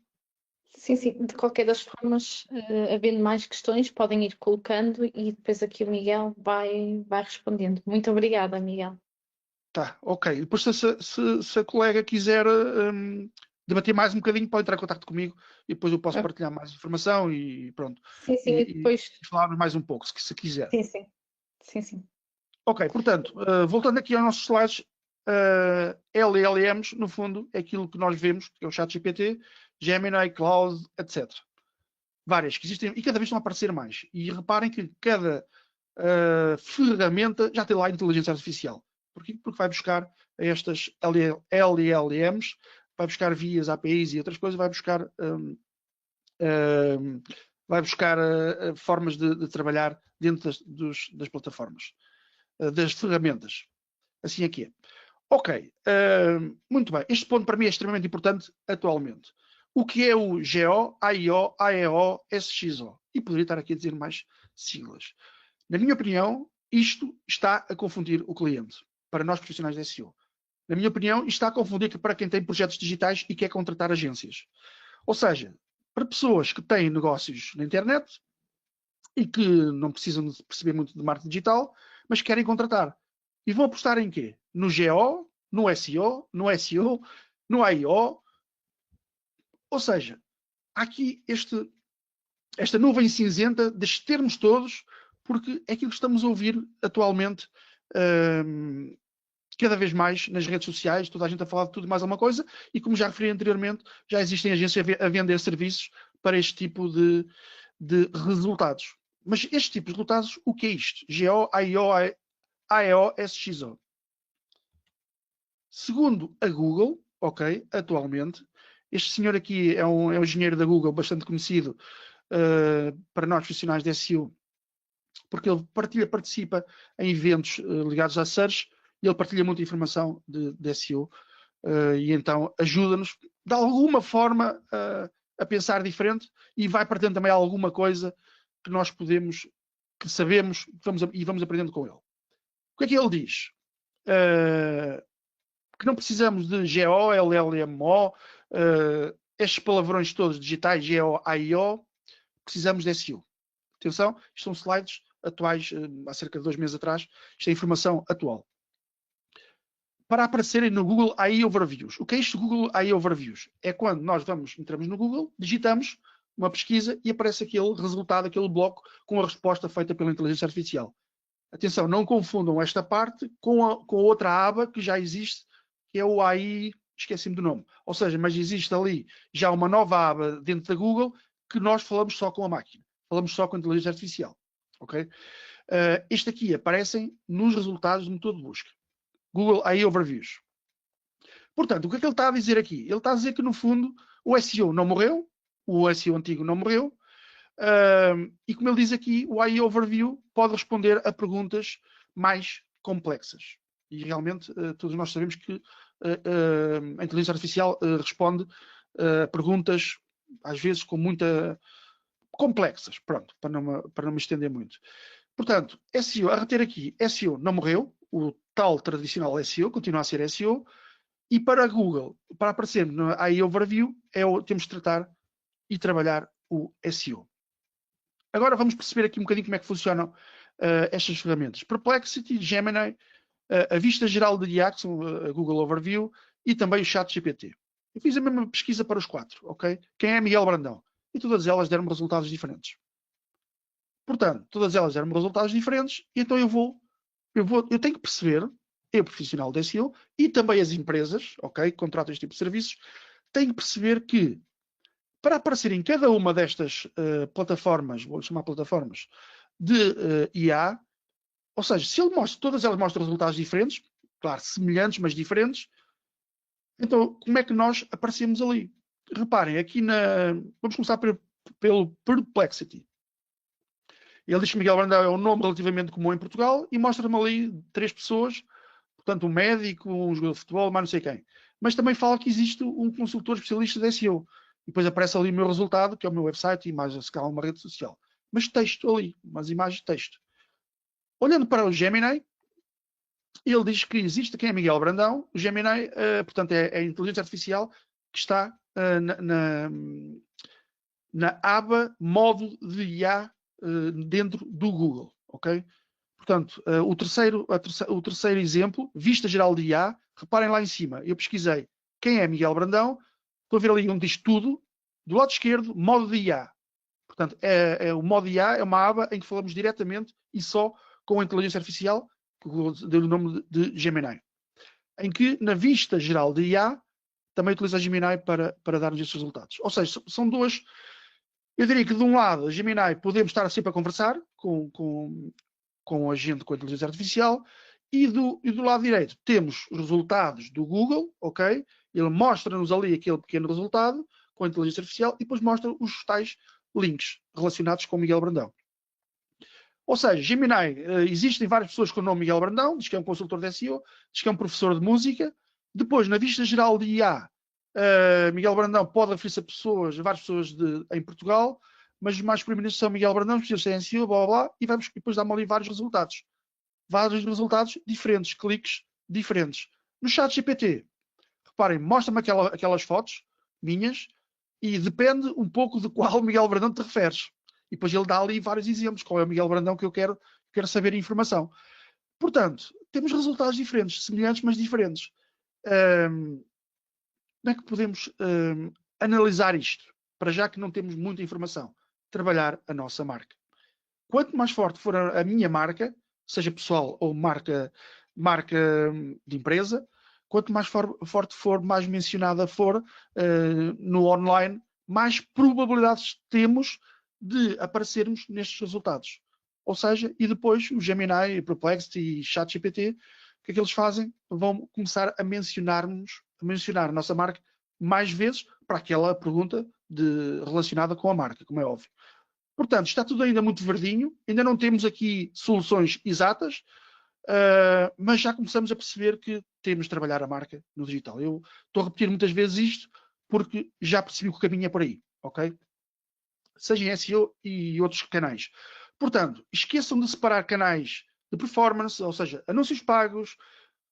Sim, de qualquer das formas, havendo mais questões, podem ir colocando e depois aqui o Miguel vai respondendo. Muito obrigada, Miguel. Tá, ok. Depois se a colega quiser debater mais um bocadinho, pode entrar em contato comigo e depois eu posso partilhar mais informação e pronto. Sim, e depois... E falarmos mais um pouco, se quiser. Sim. Ok, portanto, voltando aqui aos nossos slides, LLMs, no fundo, é aquilo que nós vemos, que é o ChatGPT, Gemini, Cloud, etc. Várias que existem e cada vez estão a aparecer mais. E reparem que cada ferramenta já tem lá a inteligência artificial. Porquê? Porque vai buscar estas LLMs, vai buscar vias, APIs e outras coisas, vai buscar formas de trabalhar dentro das plataformas, das ferramentas. Assim aqui é. Ok, muito bem. Este ponto para mim é extremamente importante atualmente. O que é o GO, AIO, AEO, SXO? E poderia estar aqui a dizer mais siglas. Na minha opinião, isto está a confundir o cliente, para nós profissionais de SEO. Na minha opinião, isto está a confundir para quem tem projetos digitais e quer contratar agências. Ou seja, para pessoas que têm negócios na internet e que não precisam de perceber muito de marketing digital, mas querem contratar. E vão apostar em quê? No GO, no SEO, no SEO, no AIO. Ou seja, há aqui esta nuvem cinzenta destes termos todos, porque é aquilo que estamos a ouvir atualmente cada vez mais nas redes sociais, toda a gente a falar de tudo e mais alguma coisa, e como já referi anteriormente, já existem agências a vender serviços para este tipo de resultados. Mas este tipo de resultados, o que é isto? GO, AIO, AEO, SXO. Segundo a Google, ok, atualmente, este senhor aqui é um engenheiro da Google bastante conhecido para nós profissionais de SEO, porque ele participa em eventos ligados à search e ele partilha muita informação de SEO e então ajuda-nos de alguma forma a pensar diferente e vai partilhando também alguma coisa que nós podemos, que sabemos e vamos aprendendo com ele. O que é que ele diz? Que não precisamos de GO, LLMO, estes palavrões todos digitais, GO, AIO, precisamos de SEO. Atenção, isto são slides atuais, há cerca de 2 meses atrás, isto é informação atual. Para aparecerem no Google AI Overviews. O que é isto Google AI Overviews? É quando nós entramos no Google, digitamos uma pesquisa e aparece aquele resultado, aquele bloco com a resposta feita pela inteligência artificial. Atenção, não confundam esta parte com a outra aba que já existe, que é o AI, esqueci-me do nome. Ou seja, mas existe ali já uma nova aba dentro da Google que nós falamos só com a máquina. Falamos só com a inteligência artificial. Ok? Este aqui aparecem nos resultados do motor de busca. Google AI Overviews. Portanto, o que é que ele está a dizer aqui? Ele está a dizer que, no fundo, o SEO não morreu, o SEO antigo não morreu, e como ele diz aqui, o AI Overview pode responder a perguntas mais complexas. E realmente todos nós sabemos que a inteligência artificial responde a perguntas, às vezes, com muita complexas. Pronto, para não me estender muito. Portanto, SEO, a reter aqui, SEO não morreu, o tal tradicional SEO continua a ser SEO, e para a Google, para aparecer no AI Overview, temos de tratar e trabalhar o SEO. Agora vamos perceber aqui um bocadinho como é que funcionam estas ferramentas. Perplexity, Gemini, a vista geral de IA, que são a Google Overview, e também o ChatGPT. Eu fiz a mesma pesquisa para os 4, ok? Quem é Miguel Brandão? E todas elas deram-me resultados diferentes. Portanto, todas elas deram-me resultados diferentes, e então eu tenho que perceber, eu profissional de SEO, e também as empresas, ok, que contratam este tipo de serviços, tenho que perceber que, para aparecer em cada uma destas plataformas, vou chamar plataformas, de IA, ou seja, se todas elas mostram resultados diferentes, claro, semelhantes, mas diferentes, então como é que nós aparecemos ali? Reparem, aqui vamos começar pelo Perplexity. Ele diz que Miguel Brandão é um nome relativamente comum em Portugal e mostra-me ali 3 pessoas, portanto um médico, um jogador de futebol, mas não sei quem. Mas também fala que existe um consultor especialista de SEO. E depois aparece ali o meu resultado, que é o meu website e mais a escala uma rede social. Mas texto ali, umas imagens de texto. Olhando para o Gemini, ele diz que existe quem é Miguel Brandão. O Gemini, portanto, é a inteligência artificial que está na aba modo de IA dentro do Google, ok? Portanto, o terceiro exemplo, vista geral de IA, reparem lá em cima, eu pesquisei quem é Miguel Brandão, estou a ver ali onde diz tudo, do lado esquerdo, modo de IA. Portanto, o modo IA é uma aba em que falamos diretamente e só com a inteligência artificial, que deu o nome de Gemini. Em que, na vista geral de IA, também utiliza a Gemini para dar-nos esses resultados. Ou seja, são duas. Eu diria que, de um lado, a Gemini podemos estar sempre a conversar com a gente, com a inteligência artificial, e do lado direito temos os resultados do Google, ok? Ele mostra-nos ali aquele pequeno resultado com a inteligência artificial e depois mostra os tais links relacionados com o Miguel Brandão. Ou seja, Gemini, existem várias pessoas com o nome Miguel Brandão, diz que é um consultor de SEO, diz que é um professor de música. Depois, na vista geral de IA, Miguel Brandão pode referir-se a várias pessoas em Portugal, mas os mais proeminentes são Miguel Brandão, especialista em SEO, blá, blá, blá, e depois dá-me ali vários resultados. Vários resultados diferentes, cliques diferentes. No ChatGPT, reparem, mostra-me aquelas fotos minhas e depende um pouco de qual Miguel Brandão te referes. E depois ele dá ali vários exemplos. Qual é o Miguel Brandão que eu quero saber a informação. Portanto, temos resultados diferentes, semelhantes, mas diferentes. Como é que podemos analisar isto? Para já que não temos muita informação, trabalhar a nossa marca. Quanto mais forte for a minha marca, seja pessoal ou marca de empresa, quanto mais forte for, mais mencionada for no online, mais probabilidades temos de aparecermos nestes resultados. Ou seja, e depois o Gemini, Perplexity e ChatGPT, o que é que eles fazem? Vão começar a mencionar a nossa marca mais vezes para aquela pergunta relacionada com a marca, como é óbvio. Portanto, está tudo ainda muito verdinho, ainda não temos aqui soluções exatas, mas já começamos a perceber que temos de trabalhar a marca no digital. Eu estou a repetir muitas vezes isto porque já percebi que o caminho é por aí, ok? Seja em SEO e outros canais. Portanto, esqueçam de separar canais de performance, ou seja, anúncios pagos,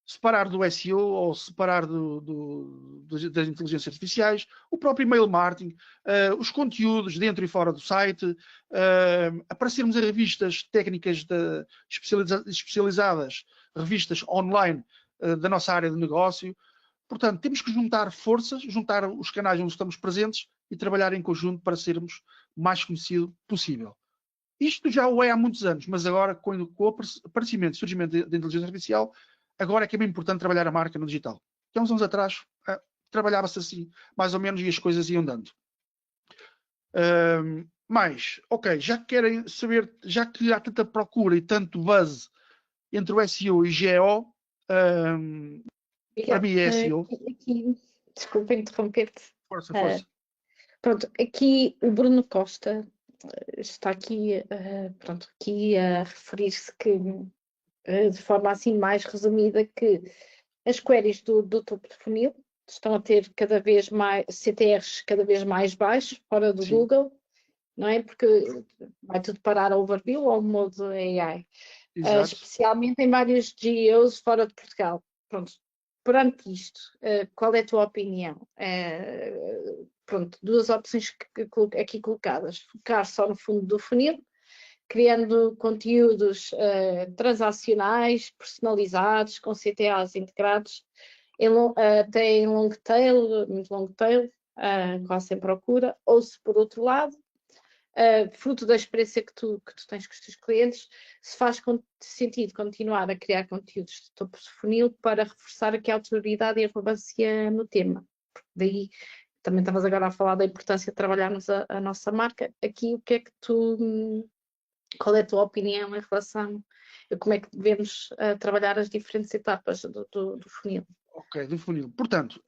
separar do SEO ou separar das inteligências artificiais, o próprio email marketing, os conteúdos dentro e fora do site, aparecermos em revistas técnicas especializadas, revistas online da nossa área de negócio. Portanto, temos que juntar forças, juntar os canais onde estamos presentes e trabalhar em conjunto para sermos o mais conhecido possível. Isto já o é há muitos anos, mas agora, com o aparecimento e surgimento da inteligência artificial, agora é que é bem importante trabalhar a marca no digital. Há uns anos atrás, trabalhava-se assim, mais ou menos, e as coisas iam dando. Mas, ok, já que querem saber, já que há tanta procura e tanto buzz entre o SEO e GEO, para mim é SEO. Desculpa interromper-te. Força. Pronto, aqui o Bruno Costa está aqui, aqui a referir-se que, de forma assim mais resumida, que as queries do topo de funil estão a ter cada vez mais CTRs cada vez mais baixos fora do Sim. Google, não é? Porque vai tudo parar ao overview ou ao modo AI. Especialmente em vários geos fora de Portugal. Pronto, perante isto, qual é a tua opinião? Pronto, duas opções aqui colocadas. Focar só no fundo do funil, criando conteúdos transacionais, personalizados, com CTAs integrados, até em long tail, muito long tail, quase sem procura, ou se por outro lado, fruto da experiência que tu tens com os teus clientes, se faz sentido continuar a criar conteúdos de topo de funil para reforçar aqui a autoridade e a relevância no tema. Daí também estavas agora a falar da importância de trabalharmos a nossa marca. Aqui, o que é que qual é a tua opinião em relação a como é que devemos trabalhar as diferentes etapas do funil? Ok, do funil. Portanto,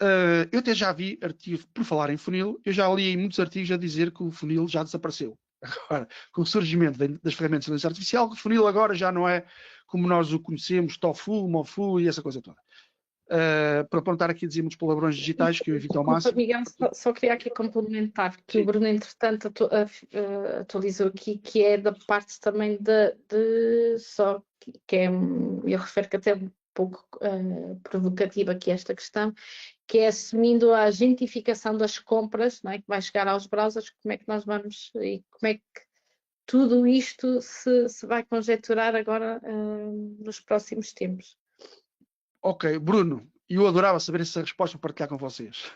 eu até já vi artigos, por falar em funil, eu já li muitos artigos a dizer que o funil já desapareceu. Agora, com o surgimento das ferramentas de inteligência artificial, o funil agora já não é como nós o conhecemos, tofu, mofu e essa coisa toda. Para não estar aqui a dizer muitos palavrões digitais que eu evito ao máximo. Miguel, só queria aqui complementar que Sim. O Bruno, entretanto, atualizou aqui, que é da parte também só que é, eu refiro que até um pouco provocativa aqui esta questão, que é assumindo a agentificação das compras, não é? Que vai chegar aos browsers, como é que nós vamos e como é que tudo isto se vai conjecturar agora nos próximos tempos. Ok, Bruno, eu adorava saber essa resposta para partilhar com vocês.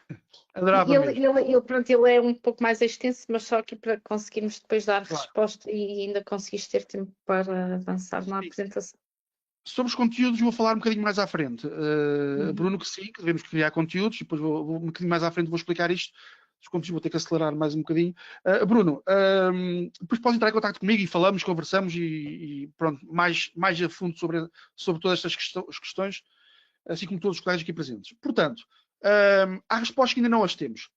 Adorava mesmo. Ele é um pouco mais extenso, mas só aqui para conseguirmos depois dar resposta e ainda conseguiste ter tempo para avançar na apresentação. Sobre os conteúdos vou falar um bocadinho mais à frente. Bruno, que sim, que devemos criar conteúdos, e depois um bocadinho mais à frente vou explicar isto. Os conteúdos vou ter que acelerar mais um bocadinho. Bruno, depois podes entrar em contato comigo e falamos, conversamos e pronto, mais a fundo sobre todas estas questões, assim como todos os colegas aqui presentes. Portanto, há respostas que ainda não as temos.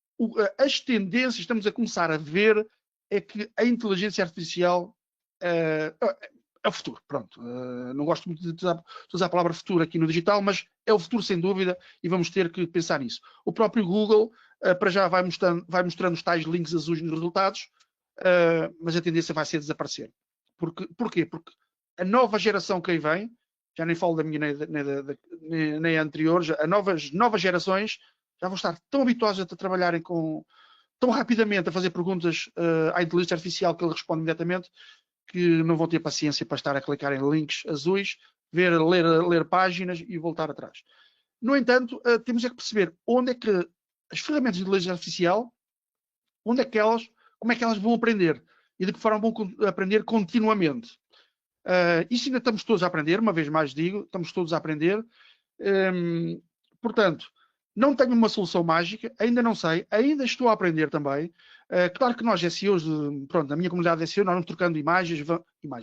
As tendências que estamos a começar a ver é que a inteligência artificial é o futuro, pronto. Não gosto muito de usar a palavra futuro aqui no digital, mas é o futuro sem dúvida e vamos ter que pensar nisso. O próprio Google, para já, vai mostrando os tais links azuis nos resultados, mas a tendência vai ser desaparecer. Porquê? Porque a nova geração que aí vem, já nem falo da minha nem a anterior, as novas gerações já vão estar tão habituadas a trabalharem tão rapidamente a fazer perguntas à inteligência artificial que ele responde imediatamente, que não vão ter paciência para estar a clicar em links azuis, ler páginas e voltar atrás. No entanto, temos é que perceber onde é que as ferramentas de inteligência artificial, como é que elas vão aprender e de que forma vão aprender continuamente. Isso ainda estamos todos a aprender, uma vez mais digo, estamos todos a aprender. Portanto, não tenho uma solução mágica, ainda não sei, ainda estou a aprender também. Claro que nós, SEOs, pronto, na minha comunidade de SEO, nós vamos trocando imagens,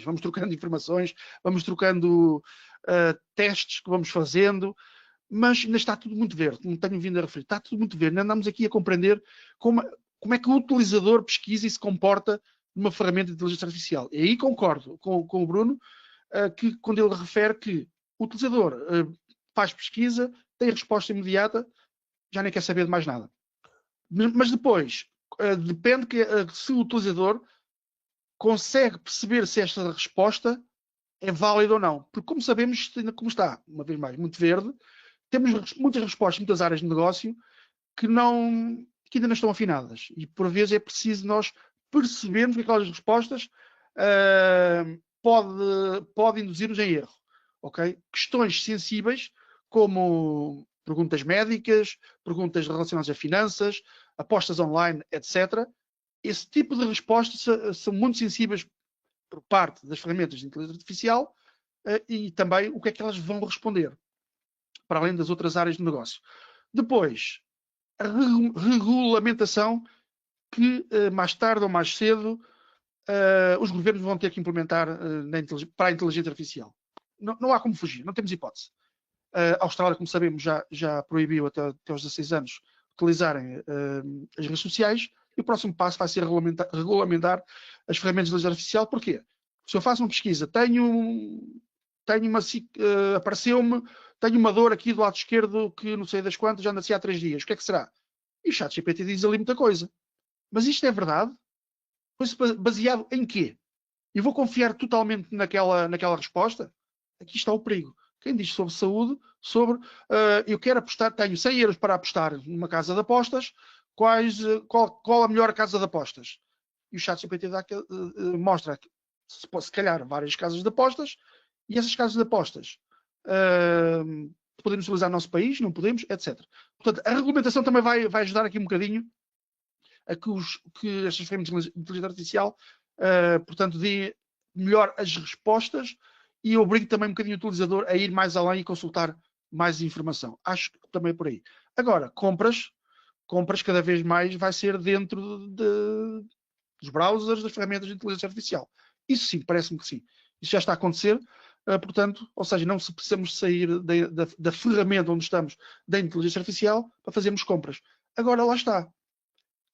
vamos trocando informações, vamos trocando testes que vamos fazendo, mas ainda está tudo muito verde, como tenho vindo a referir, está tudo muito verde. Ainda andamos aqui a compreender como é que o utilizador pesquisa e se comporta numa ferramenta de inteligência artificial. E aí concordo com o Bruno, que quando ele refere que o utilizador faz pesquisa, tem a resposta imediata, já nem quer saber de mais nada. Mas depois, depende se o utilizador consegue perceber se esta resposta é válida ou não. Porque como sabemos, como está, uma vez mais, muito verde, temos muitas respostas, muitas áreas de negócio que ainda não estão afinadas. E por vezes é preciso nós percebermos que aquelas respostas pode induzir-nos em erro. Okay? Questões sensíveis, como perguntas médicas, perguntas relacionadas a finanças, apostas online, etc. Esse tipo de respostas são muito sensíveis por parte das ferramentas de inteligência artificial e também o que é que elas vão responder, para além das outras áreas de negócio. Depois, a regulamentação que mais tarde ou mais cedo os governos vão ter que implementar para a inteligência artificial. Não há como fugir, não temos hipótese. A Austrália, como sabemos, já proibiu até aos 16 anos utilizarem as redes sociais, e o próximo passo vai ser regulamentar as ferramentas de inteligência artificial. Porquê? Se eu faço uma pesquisa, apareceu-me, tenho uma dor aqui do lado esquerdo que não sei das quantas, já nasci há 3 dias, o que é que será? E o ChatGPT diz ali muita coisa. Mas isto é verdade? Pois baseado em quê? E vou confiar totalmente naquela resposta? Aqui está o perigo. Quem diz sobre saúde, eu quero apostar, tenho 100 euros para apostar numa casa de apostas, qual a melhor casa de apostas? E o ChatGPT mostra, se calhar, várias casas de apostas, e essas casas de apostas podemos utilizar no nosso país, não podemos, etc. Portanto, a regulamentação também vai ajudar aqui um bocadinho a que estas ferramentas de inteligência artificial, portanto, dê melhor as respostas e obrigue também um bocadinho o utilizador a ir mais além e consultar mais informação. Acho que também é por aí. Agora, compras cada vez mais vai ser dentro dos browsers, das ferramentas de inteligência artificial. Isso sim, parece-me que sim. Isso já está a acontecer, portanto, ou seja, não precisamos sair da ferramenta onde estamos, da inteligência artificial, para fazermos compras. Agora, lá está.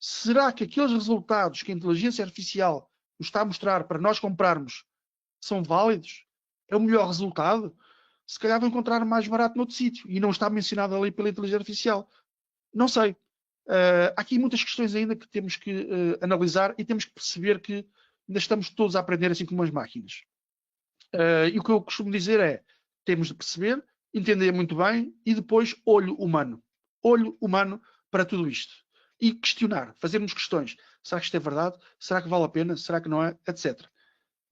Será que aqueles resultados que a inteligência artificial nos está a mostrar para nós comprarmos são válidos? É o melhor resultado? Se calhar vou encontrar mais barato noutro sítio e não está mencionado ali pela inteligência artificial. Não sei. Há aqui muitas questões ainda que temos que analisar e temos que perceber que ainda estamos todos a aprender assim como as máquinas. E o que eu costumo dizer é, temos de perceber, entender muito bem e depois olho humano. Olho humano para tudo isto. E questionar, fazermos questões. Será que isto é verdade? Será que vale a pena? Será que não é? Etc.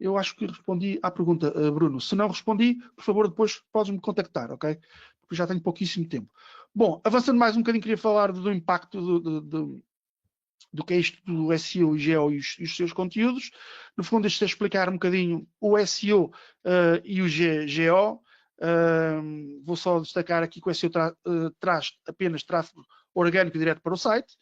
Eu acho que respondi à pergunta, Bruno. Se não respondi, por favor, depois podes-me contactar, ok? Porque já tenho pouquíssimo tempo. Bom, avançando mais um bocadinho, queria falar do impacto do que é isto do SEO e GEO e os seus conteúdos. No fundo, deixa-te explicar um bocadinho o SEO e o GEO. Vou só destacar aqui que o SEO traz apenas tráfego orgânico direto para o site,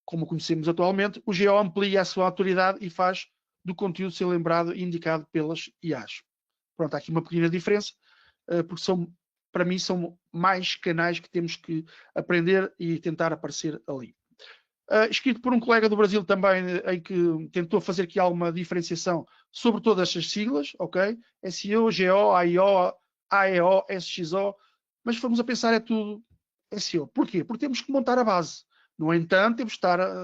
como conhecemos atualmente. O GEO amplia a sua autoridade e faz do conteúdo ser lembrado e indicado pelas IAs. Pronto, há aqui uma pequena diferença, porque para mim são mais canais que temos que aprender e tentar aparecer ali. Escrito por um colega do Brasil também, em que tentou fazer aqui alguma diferenciação sobre todas estas siglas, ok? SEO, GO, AIO, AEO, SXO, mas fomos a pensar é tudo SEO. Porquê? Porque temos que montar a base. No entanto,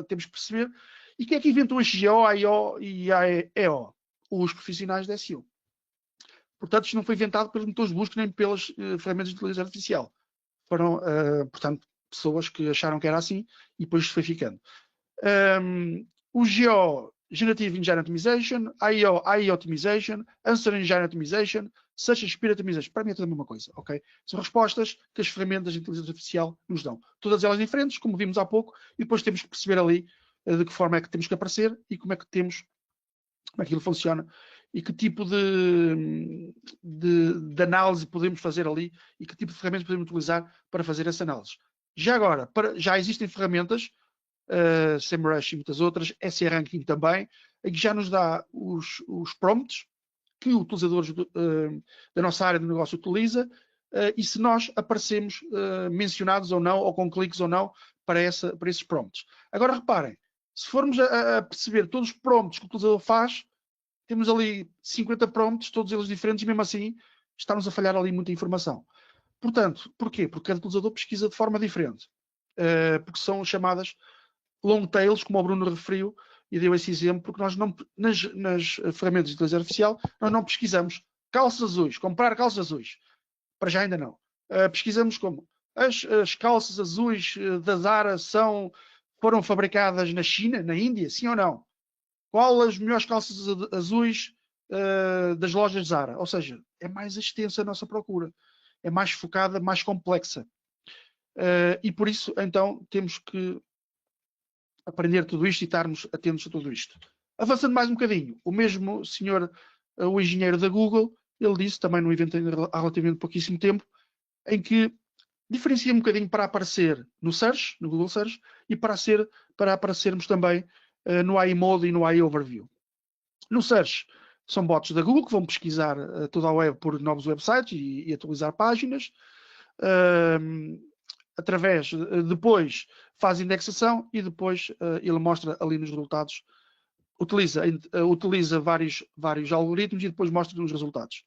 temos que perceber. E quem é que inventou este GO, AIO e AEO? Os profissionais da SEO. Portanto, isto não foi inventado pelos motores de busca nem pelas ferramentas de inteligência artificial. Foram, portanto, pessoas que acharam que era assim e depois foi ficando. O GO Generative Engine Optimization, AI Optimization, Answer Engine Optimization, Search Speed Optimization. Para mim é tudo a mesma coisa, ok? São respostas que as ferramentas de inteligência artificial nos dão. Todas elas diferentes, como vimos há pouco, e depois temos que perceber ali de que forma é que temos que aparecer e como é que aquilo funciona e que tipo de análise podemos fazer ali e que tipo de ferramentas podemos utilizar para fazer essa análise. Já agora, já existem ferramentas, SEMrush e muitas outras, SERanking também, em que já nos dá os prompts que os utilizadores da nossa área de negócio utiliza e se nós aparecemos mencionados ou não, ou com cliques ou não, para esses prompts. Agora reparem, se formos a perceber todos os prompts que o utilizador faz, temos ali 50 prompts, todos eles diferentes, e mesmo assim está-nos a falhar ali muita informação. Portanto, porquê? Porque cada utilizador pesquisa de forma diferente. Porque são chamadas long tails, como o Bruno referiu, e deu esse exemplo, porque nós não, nas ferramentas de inteligência artificial, nós não pesquisamos calças azuis, comprar calças azuis. Para já ainda não. Pesquisamos como as calças azuis da Zara foram fabricadas na China, na Índia, sim ou não? Qual as melhores calças azuis das lojas Zara? Ou seja, é mais extensa a nossa procura. É mais focada, mais complexa. E por isso, então, temos que aprender tudo isto e estarmos atentos a tudo isto. Avançando mais um bocadinho, o mesmo senhor, o engenheiro da Google, ele disse, também no evento há relativamente pouquíssimo tempo, em que diferencia um bocadinho para aparecer no Search, no Google Search, e para aparecermos também no AI Mode e no AI Overview. No Search, são bots da Google que vão pesquisar toda a web por novos websites e atualizar páginas. Depois faz indexação e depois ele mostra ali nos resultados, utiliza vários algoritmos e depois mostra nos resultados.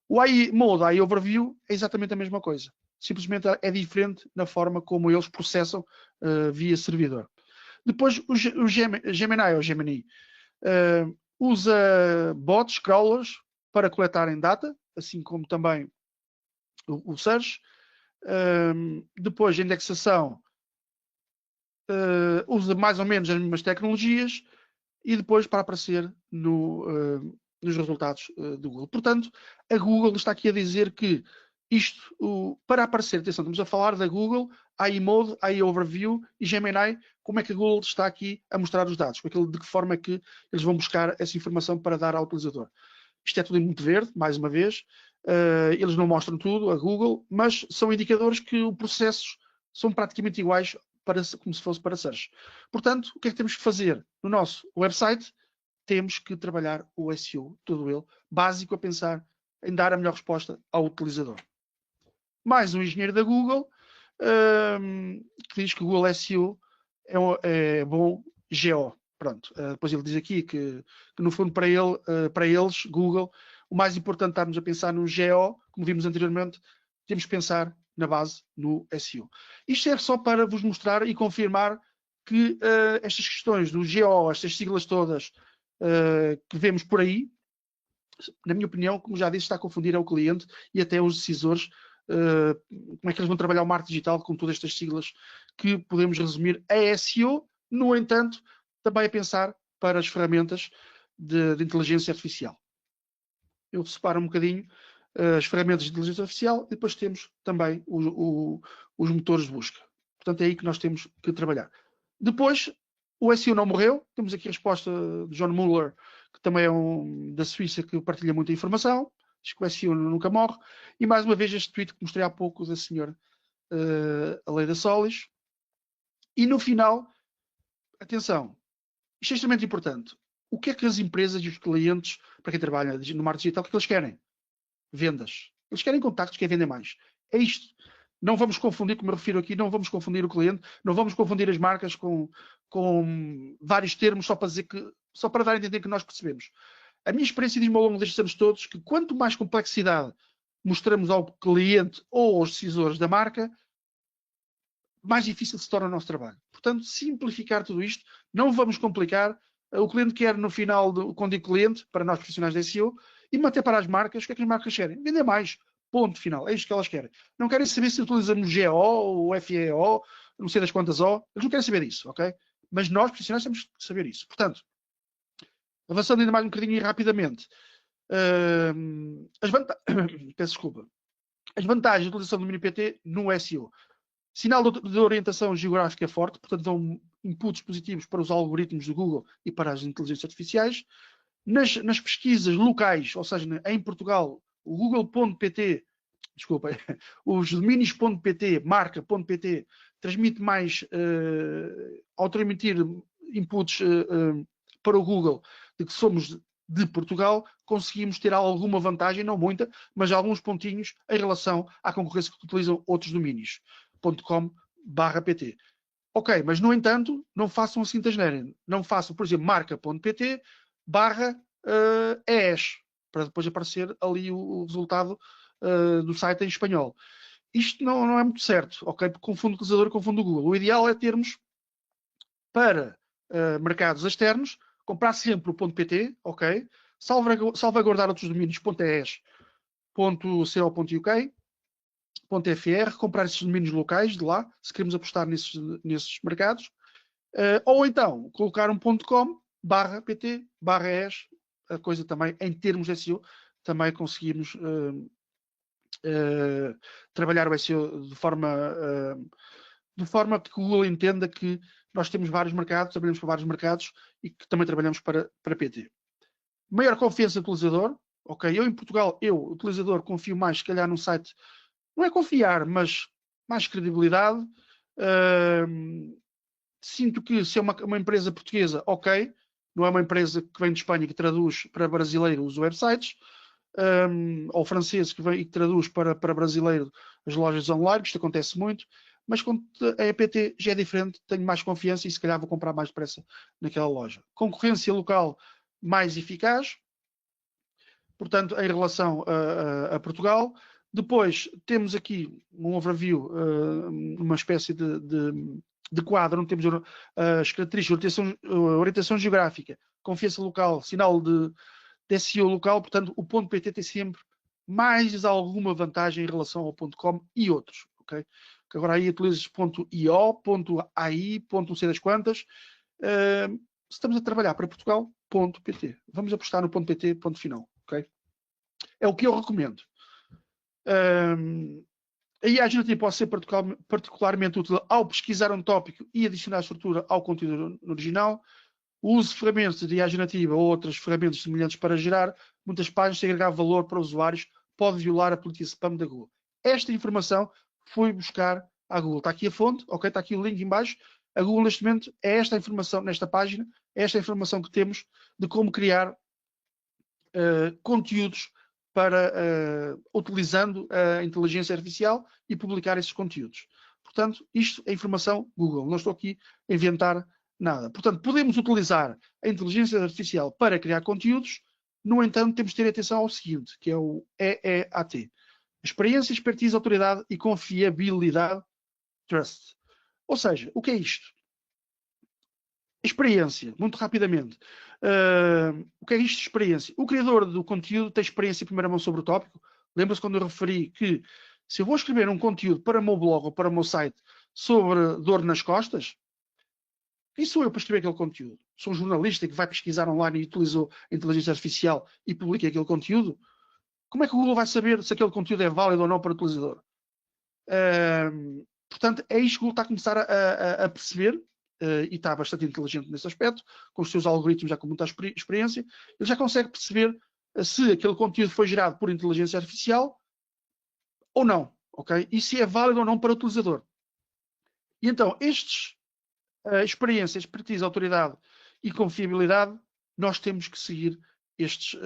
O AI Mode, AI Overview é exatamente a mesma coisa. Simplesmente é diferente na forma como eles processam via servidor. Depois o Gemini usa bots, crawlers, para coletarem data, assim como também o Search. Depois a indexação usa mais ou menos as mesmas tecnologias e depois para aparecer nos resultados do Google. Portanto, a Google está aqui a dizer que isto, para aparecer, atenção, estamos a falar da Google, AI Mode, AI Overview e Gemini, como é que a Google está aqui a mostrar os dados, de que forma é que eles vão buscar essa informação para dar ao utilizador. Isto é tudo em muito verde, mais uma vez, eles não mostram tudo, a Google, mas são indicadores que os processos são praticamente iguais como se fosse para Search. Portanto, o que é que temos que fazer no nosso website? Temos que trabalhar o SEO, todo ele, básico, a pensar em dar a melhor resposta ao utilizador. Mais um engenheiro da Google que diz que o Google SEO é bom GO. Pronto. Depois ele diz aqui que no fundo para eles, Google, o mais importante é estarmos a pensar no GO, como vimos anteriormente, temos que pensar na base no SEO. Isto serve só para vos mostrar e confirmar que estas questões do GO, estas siglas todas que vemos por aí, na minha opinião, como já disse, está a confundir o cliente e até os decisores, como é que eles vão trabalhar o marketing digital com todas estas siglas que podemos resumir a SEO, no entanto, também a pensar para as ferramentas de inteligência artificial. Eu separo um bocadinho as ferramentas de inteligência artificial e depois temos também os motores de busca. Portanto, é aí que nós temos que trabalhar. Depois, o SEO não morreu. Temos aqui a resposta de John Mueller, que também é da Suíça, que partilha muita informação. Diz que o SEO nunca morre. E mais uma vez este tweet que mostrei há pouco da senhora Aleida Solis. E no final, atenção, isto é extremamente importante. O que é que as empresas e os clientes, para quem trabalha no marketing digital, o que é que eles querem? Vendas. Eles querem contactos, querem vender mais. É isto. Não vamos confundir, como eu refiro aqui, não vamos confundir o cliente, não vamos confundir as marcas com vários termos só para dar a entender que nós percebemos. A minha experiência diz-me ao longo destes anos todos que quanto mais complexidade mostramos ao cliente ou aos decisores da marca, mais difícil se torna o nosso trabalho. Portanto, simplificar tudo isto, não vamos complicar. O cliente quer, no final, quando digo cliente, para nós profissionais de SEO, e até para as marcas, o que é que as marcas querem? Vender mais. Ponto final. É isto que elas querem. Não querem saber se utilizamos GO ou FEO, não sei das quantas O. Eles não querem saber disso, ok? Mas nós, profissionais, temos que saber isso. Portanto, Avançando ainda mais um bocadinho e rapidamente. Peço desculpa. As vantagens da utilização do domínio PT no SEO. Sinal de orientação geográfica forte, portanto dão inputs positivos para os algoritmos do Google e para as inteligências artificiais. Nas pesquisas locais, ou seja, em Portugal, o Google.pt, desculpa, os domínios.pt, marca.pt, transmite mais, ao transmitir inputs para o Google de que somos de Portugal, conseguimos ter alguma vantagem, não muita, mas alguns pontinhos em relação à concorrência que utilizam outros domínios. .com/pt. Ok, mas no entanto, não façam assim da asneira. Não façam, por exemplo, marca.pt/ES, para depois aparecer ali o resultado do site em espanhol. Isto não é muito certo, ok? Porque confunde o utilizador e confunde o Google. O ideal é termos, para mercados externos, comprar sempre o .pt, ok? Salvaguardar outros domínios .es, .co.uk, .fr, comprar esses domínios locais de lá, se queremos apostar nesses mercados, ou então colocar um .com/pt/es, a coisa também, em termos de SEO, também conseguimos trabalhar o SEO de forma que o Google entenda que nós temos vários mercados, trabalhamos para vários mercados e que também trabalhamos para PT. Maior confiança do utilizador, ok? Eu em Portugal, utilizador, confio mais, se calhar, num site. Não é confiar, mas mais credibilidade. Sinto que se é uma empresa portuguesa, ok, não é uma empresa que vem de Espanha que traduz para brasileiro os websites, ou francês que vem e que traduz para brasileiro as lojas online, isto acontece muito, mas quando a EPT já é diferente, tenho mais confiança e se calhar vou comprar mais depressa naquela loja. Concorrência local mais eficaz, portanto, em relação a Portugal. Depois temos aqui um overview, uma espécie de quadro, onde temos as características de orientação geográfica, confiança local, sinal de SEO local, portanto, o .pt tem sempre mais alguma vantagem em relação ao .com e outros, ok? Que agora aí utilizas .io, .ai, não sei das quantas. Se estamos a trabalhar para Portugal, .pt. Vamos apostar no .pt, ponto final, ok? É o que eu recomendo. A IA generativa pode ser particularmente útil ao pesquisar um tópico e adicionar estrutura ao conteúdo original. O uso de ferramentas de IA generativa ou outras ferramentas semelhantes para gerar muitas páginas sem agregar valor para usuários pode violar a política spam da Google. Esta informação foi buscar à Google. Está aqui a fonte, ok? Está aqui o link em baixo. A Google, neste momento, é esta informação, nesta página, é esta informação que temos de como criar conteúdos para, utilizando a inteligência artificial e publicar esses conteúdos. Portanto, isto é informação Google. Não estou aqui a inventar nada. Portanto, podemos utilizar a inteligência artificial para criar conteúdos, no entanto, temos de ter atenção ao seguinte, que é o EEAT. Experiência, expertise, autoridade e confiabilidade, trust. Ou seja, o que é isto? Experiência, muito rapidamente. O que é isto de experiência? O criador do conteúdo tem experiência em primeira mão sobre o tópico. Lembra-se quando eu referi que se eu vou escrever um conteúdo para o meu blog ou para o meu site sobre dor nas costas, quem sou eu para escrever aquele conteúdo? Sou um jornalista que vai pesquisar online e utilizou a inteligência artificial e publica aquele conteúdo? Como é que o Google vai saber se aquele conteúdo é válido ou não para o utilizador? Portanto, é isto que o Google está a começar a perceber, e está bastante inteligente nesse aspecto, com os seus algoritmos já com muita experiência. Ele já consegue perceber se aquele conteúdo foi gerado por inteligência artificial ou não, ok? E se é válido ou não para o utilizador. E então, experiência, expertise, autoridade e confiabilidade, nós temos que seguir estes.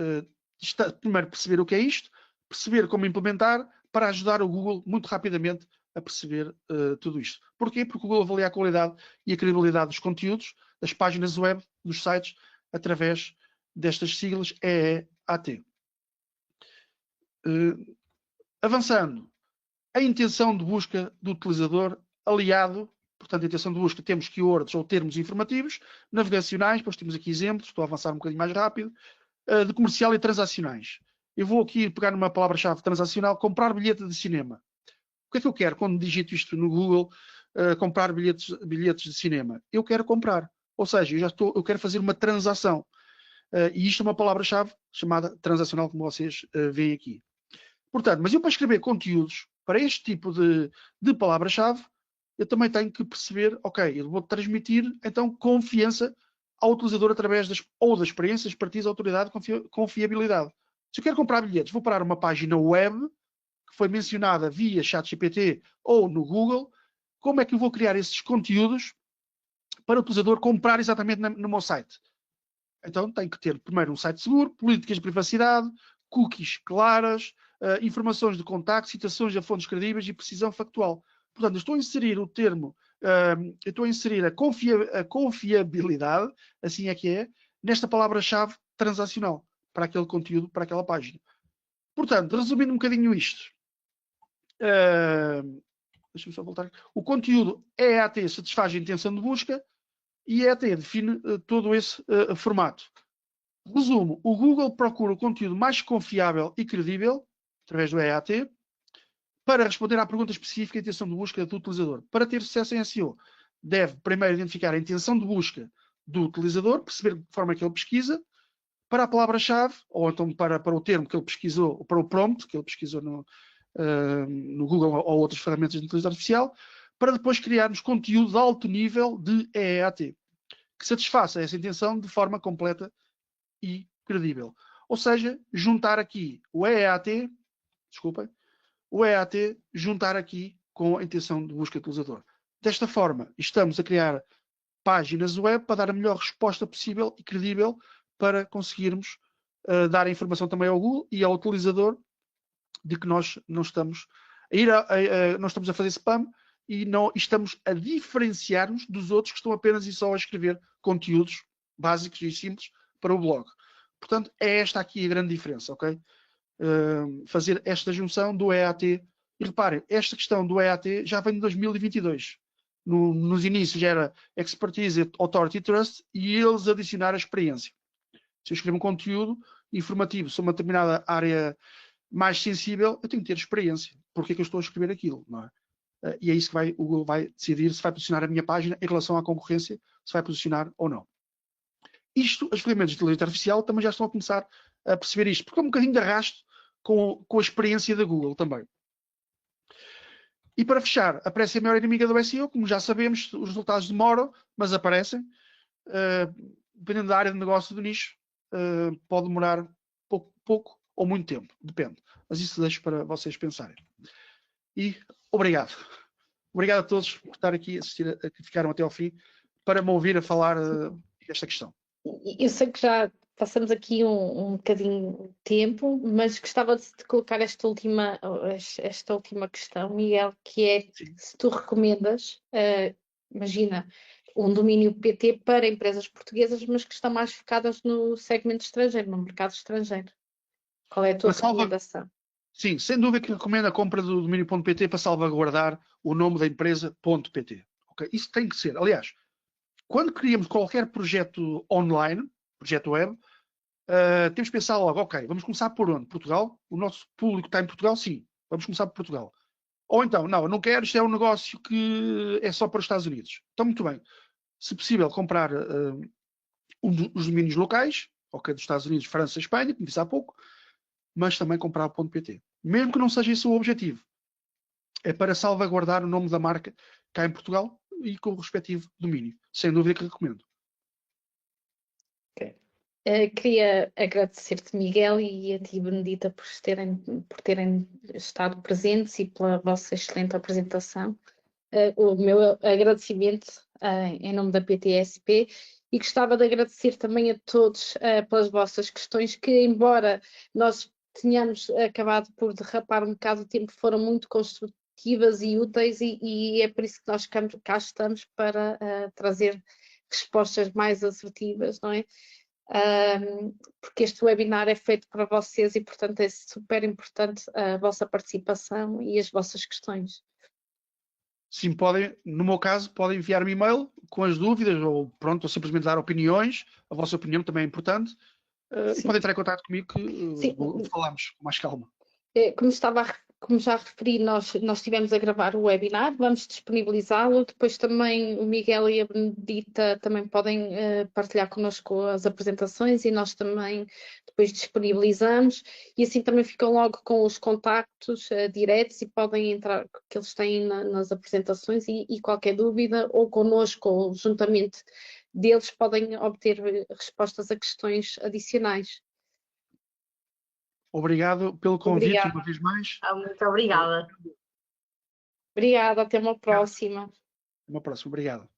Primeiro perceber o que é isto, perceber como implementar, para ajudar o Google muito rapidamente a perceber tudo isto. Porquê? Porque o Google avalia a qualidade e a credibilidade dos conteúdos, das páginas web, dos sites, através destas siglas EEAT. Avançando, a intenção de busca do utilizador aliado. Portanto, a intenção de busca, temos keywords ou termos informativos, navegacionais, depois temos aqui exemplos, estou a avançar um bocadinho mais rápido, de comercial e transacionais. Eu vou aqui pegar numa palavra-chave transacional, comprar bilhete de cinema. O que é que eu quero quando digito isto no Google, comprar bilhetes de cinema? Eu quero comprar, ou seja, eu quero fazer uma transação. E isto é uma palavra-chave chamada transacional, como vocês veem aqui. Portanto, mas eu para escrever conteúdos para este tipo de palavra-chave, eu também tenho que perceber, ok, eu vou transmitir então confiança ao utilizador através da experiência, expertise, autoridade, confiabilidade. Se eu quero comprar bilhetes, vou parar uma página web que foi mencionada via ChatGPT ou no Google, como é que eu vou criar esses conteúdos para o utilizador comprar exatamente no meu site? Então tem que ter primeiro um site seguro, políticas de privacidade, cookies claras, informações de contacto, citações a fontes credíveis e precisão factual. Portanto, eu estou a inserir o termo, eu estou a inserir a confiabilidade, assim é que é, nesta palavra-chave transacional para aquele conteúdo, para aquela página. Portanto, resumindo um bocadinho isto, deixa-me só voltar. O conteúdo EAT satisfaz a intenção de busca e EAT define todo esse formato. Resumo, o Google procura o conteúdo mais confiável e credível, através do EAT, para responder à pergunta específica e intenção de busca do utilizador. Para ter sucesso em SEO, deve primeiro identificar a intenção de busca do utilizador, perceber de que forma que ele pesquisa, para a palavra-chave, ou então para o termo que ele pesquisou, ou para o prompt que ele pesquisou no Google ou outras ferramentas de inteligência artificial, para depois criarmos conteúdo de alto nível de EAT, que satisfaça essa intenção de forma completa e credível. Ou seja, juntar aqui o EAT, juntar aqui com a intenção de busca do utilizador. Desta forma, estamos a criar páginas web para dar a melhor resposta possível e credível para conseguirmos dar a informação também ao Google e ao utilizador de que nós não estamos não estamos a fazer spam e não estamos a diferenciar-nos dos outros que estão apenas e só a escrever conteúdos básicos e simples para o blog. Portanto, é esta aqui a grande diferença, ok? Fazer esta junção do EAT. E reparem, esta questão do EAT já vem de 2022. Nos inícios já era Expertise, Authority, Trust e eles adicionaram a experiência. Se eu escrevo um conteúdo informativo sobre uma determinada área mais sensível, eu tenho que ter experiência. Porque é que eu estou a escrever aquilo, não é? E é isso que o Google vai decidir se vai posicionar a minha página em relação à concorrência, se vai posicionar ou não. Isto, as ferramentas de inteligência artificial também já estão a começar a perceber isto, porque é um bocadinho de arrasto com a experiência da Google também. E para fechar, aparece a maior inimiga do SEO, como já sabemos, os resultados demoram, mas aparecem. Dependendo da área de negócio do nicho, pode demorar pouco ou muito tempo, depende. Mas isso deixo para vocês pensarem. E obrigado. Obrigado a todos por estar aqui a assistir, que ficaram até ao fim, para me ouvir a falar desta questão. Eu sei que já passamos aqui um bocadinho de tempo, mas gostava de colocar esta última questão, Miguel, que é se tu recomendas, imagina, um domínio PT para empresas portuguesas, mas que estão mais focadas no segmento estrangeiro, no mercado estrangeiro. Qual é a tua recomendação? Sim, sem dúvida que recomendo a compra do domínio.pt para salvaguardar o nome da empresa .pt. Okay? Isso tem que ser. Aliás, quando criamos qualquer projeto online, projeto web, temos que pensar logo, ok, vamos começar por onde? Portugal? O nosso público está em Portugal? Sim, vamos começar por Portugal. Ou então, não, eu não quero, isto é um negócio que é só para os Estados Unidos. Então, muito bem. Se possível, comprar os domínios locais, ok, dos Estados Unidos, França, Espanha, como disse há pouco, mas também comprar o .pt. Mesmo que não seja esse o objetivo. É para salvaguardar o nome da marca cá em Portugal e com o respectivo domínio. Sem dúvida que recomendo. Okay. Queria agradecer-te, Miguel, e a ti, Benedita, por terem estado presentes e pela vossa excelente apresentação. O meu agradecimento em nome da PTSP e gostava de agradecer também a todos pelas vossas questões que, embora nós tenhamos acabado por derrapar um bocado o tempo, foram muito construtivas e úteis e é por isso que nós cá estamos para trazer respostas mais assertivas, não é? Porque este webinar é feito para vocês e, portanto, é super importante a vossa participação e as vossas questões. Sim, podem, no meu caso, podem enviar-me e-mail com as dúvidas ou simplesmente dar opiniões. A vossa opinião também é importante. Podem entrar em contato comigo que falamos com mais calma. Como estava como já referi, nós estivemos a gravar o webinar, vamos disponibilizá-lo. Depois também o Miguel e a Benedita também podem partilhar connosco as apresentações e nós também depois disponibilizamos. E assim também ficam logo com os contactos diretos e podem entrar, que eles têm nas apresentações e qualquer dúvida, ou connosco, ou juntamente deles, podem obter respostas a questões adicionais. Obrigado pelo convite Obrigada. uma vez mais. Muito obrigada. Obrigada, até uma próxima. Uma próxima. Obrigado.